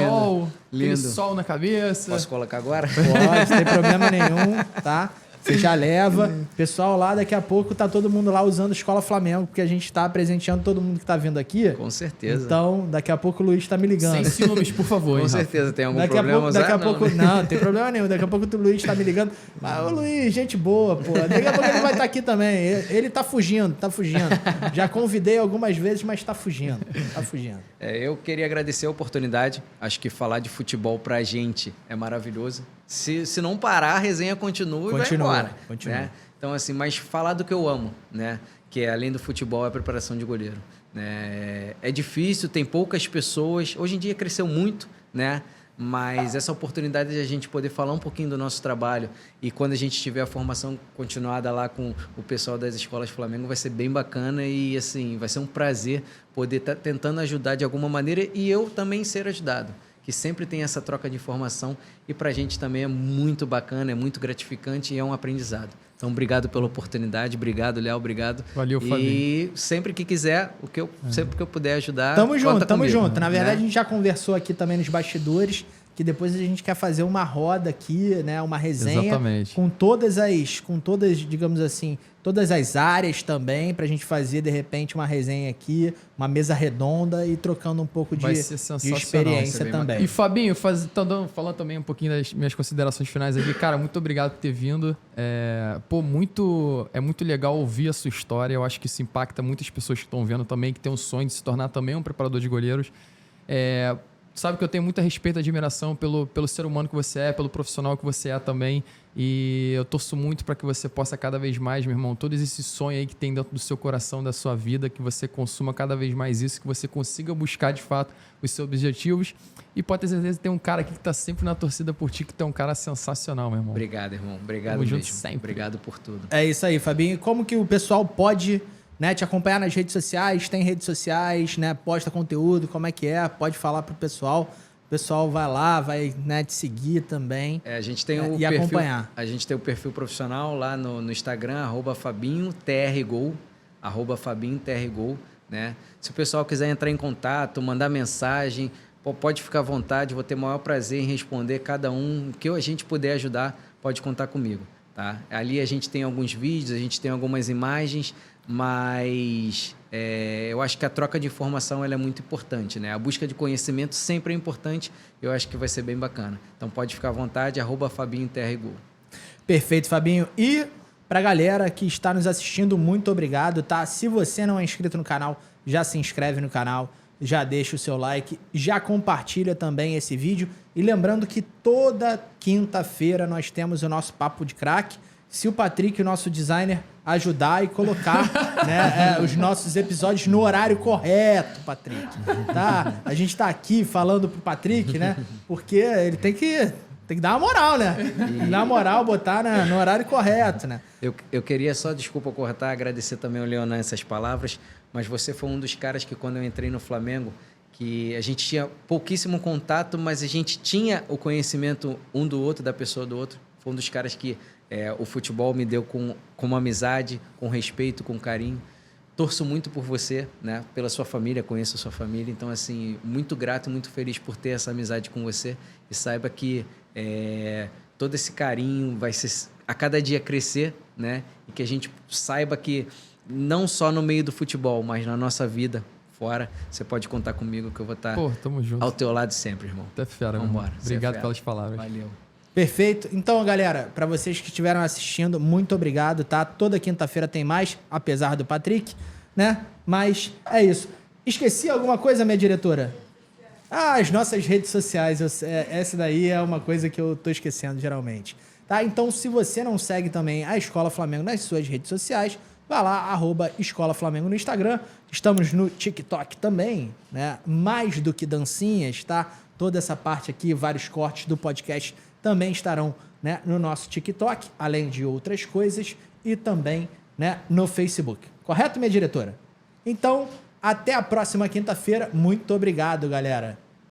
Aquele sol na cabeça. Posso colocar agora? Pode, não tem problema nenhum, tá? Você já leva. Pessoal lá, daqui a pouco tá todo mundo lá usando Escola Flamengo, porque a gente tá presenteando todo mundo que tá vindo aqui. Com certeza. Então, daqui a pouco o Luiz tá me ligando. Sem ciúmes, por favor. Com certeza. Tem algum problema? Daqui a pouco, não tem problema nenhum. Daqui a pouco o Luiz tá me ligando. Mas o Luiz, gente boa, pô. Daqui a pouco ele vai estar aqui também. Ele tá fugindo, tá fugindo. Já convidei algumas vezes, mas tá fugindo. Tá fugindo. Eu queria agradecer a oportunidade. Acho que falar de futebol pra gente é maravilhoso. Se não parar, a resenha continua e vai embora. Continua. Né? Então, assim, mas falar do que eu amo, né? Que é, além do futebol, é a preparação de goleiro. Né? É difícil, tem poucas pessoas. Hoje em dia cresceu muito, né? Mas essa oportunidade de a gente poder falar um pouquinho do nosso trabalho e quando a gente tiver a formação continuada lá com o pessoal das Escolas Flamengo, vai ser bem bacana e, assim, vai ser um prazer poder estar tentando ajudar de alguma maneira e eu também ser ajudado. Que sempre tem essa troca de informação e para a gente também é muito bacana, é muito gratificante e é um aprendizado. Então, obrigado pela oportunidade, obrigado, Léo, obrigado. Valeu, Fabinho. E sempre que quiser, sempre que eu puder ajudar, tamo junto, tamo comigo, junto. Na verdade, né? a gente já conversou aqui também nos bastidores, que depois a gente quer fazer uma roda aqui, né, uma resenha. Exatamente. com todas, digamos assim, todas as áreas também, pra gente fazer, de repente, uma resenha aqui, uma mesa redonda e trocando um pouco de experiência também. E Fabinho, falando também um pouquinho das minhas considerações finais aqui, cara, muito obrigado por ter vindo. É muito legal ouvir a sua história, eu acho que isso impacta muitas pessoas que estão vendo também, que tem um sonho de se tornar também um preparador de goleiros. Sabe que eu tenho muito respeito e admiração pelo ser humano que você é, pelo profissional que você é também. E eu torço muito para que você possa cada vez mais, meu irmão, todo esse sonho aí que tem dentro do seu coração, da sua vida, que você consuma cada vez mais isso, que você consiga buscar de fato os seus objetivos. E pode ter certeza que tem um cara aqui que está sempre na torcida por ti, que tem um cara sensacional, meu irmão. Obrigado, irmão. Obrigado mesmo. Junto sempre. Obrigado por tudo. É isso aí, Fabinho. Como que o pessoal pode, né, te acompanhar nas redes sociais? Tem redes sociais, né? Posta conteúdo, como é que é? Pode falar pro pessoal. O pessoal vai lá, vai, né, te seguir também. A gente tem e acompanhar. A gente tem o perfil profissional lá no Instagram, @FabinhoTRGol, @FabinhoTRGol, né? Se o pessoal quiser entrar em contato, mandar mensagem, pode ficar à vontade, vou ter o maior prazer em responder cada um. O que a gente puder ajudar, pode contar comigo, tá? Ali a gente tem alguns vídeos, a gente tem algumas imagens, mas eu acho que a troca de informação ela é muito importante, né? A busca de conhecimento sempre é importante, eu acho que vai ser bem bacana. Então pode ficar à vontade, @FabinhoTRGol. Perfeito, Fabinho. E pra galera que está nos assistindo, muito obrigado, tá? Se você não é inscrito no canal, já se inscreve no canal, já deixa o seu like, já compartilha também esse vídeo. E lembrando que toda quinta-feira nós temos o nosso Papo de Craque. Se o Patrick, o nosso designer, ajudar e colocar, né, os nossos episódios no horário correto, Patrick. Tá? A gente tá aqui falando pro Patrick, né? Porque ele tem que dar uma moral, né? Dar uma moral, botar no horário correto, né? Eu queria só, desculpa cortar, agradecer também ao Leonan essas palavras, mas você foi um dos caras que quando eu entrei no Flamengo, que a gente tinha pouquíssimo contato, mas a gente tinha o conhecimento um do outro, da pessoa do outro. Foi um dos caras que o futebol me deu com uma amizade, com respeito, com carinho. torço muito por você, né? Pela sua família, conheço a sua família. Então, assim, muito grato, muito feliz por ter essa amizade com você. E saiba que todo esse carinho vai ser, a cada dia crescer, né? E que a gente saiba que não só no meio do futebol, mas na nossa vida fora, você pode contar comigo que eu vou estar tamo junto. ao teu lado sempre, irmão. Até fera, vamos embora. Obrigado pelas palavras. Valeu. Perfeito. Então, galera, para vocês que estiveram assistindo, muito obrigado, tá? Toda quinta-feira tem mais, apesar do Patrick, né? Mas é isso. Esqueci alguma coisa, minha diretora? As nossas redes sociais. Essa daí é uma coisa que eu tô esquecendo, geralmente. Tá? Então, se você não segue também a Escola Flamengo nas suas redes sociais, vai lá, @Escola Flamengo no Instagram. Estamos no TikTok também, né? Mais do que dancinhas, tá? Toda essa parte aqui, vários cortes do podcast também estarão, né, no nosso TikTok, além de outras coisas, e também, né, no Facebook. Correto, minha diretora? Então, até a próxima quinta-feira. Muito obrigado, galera.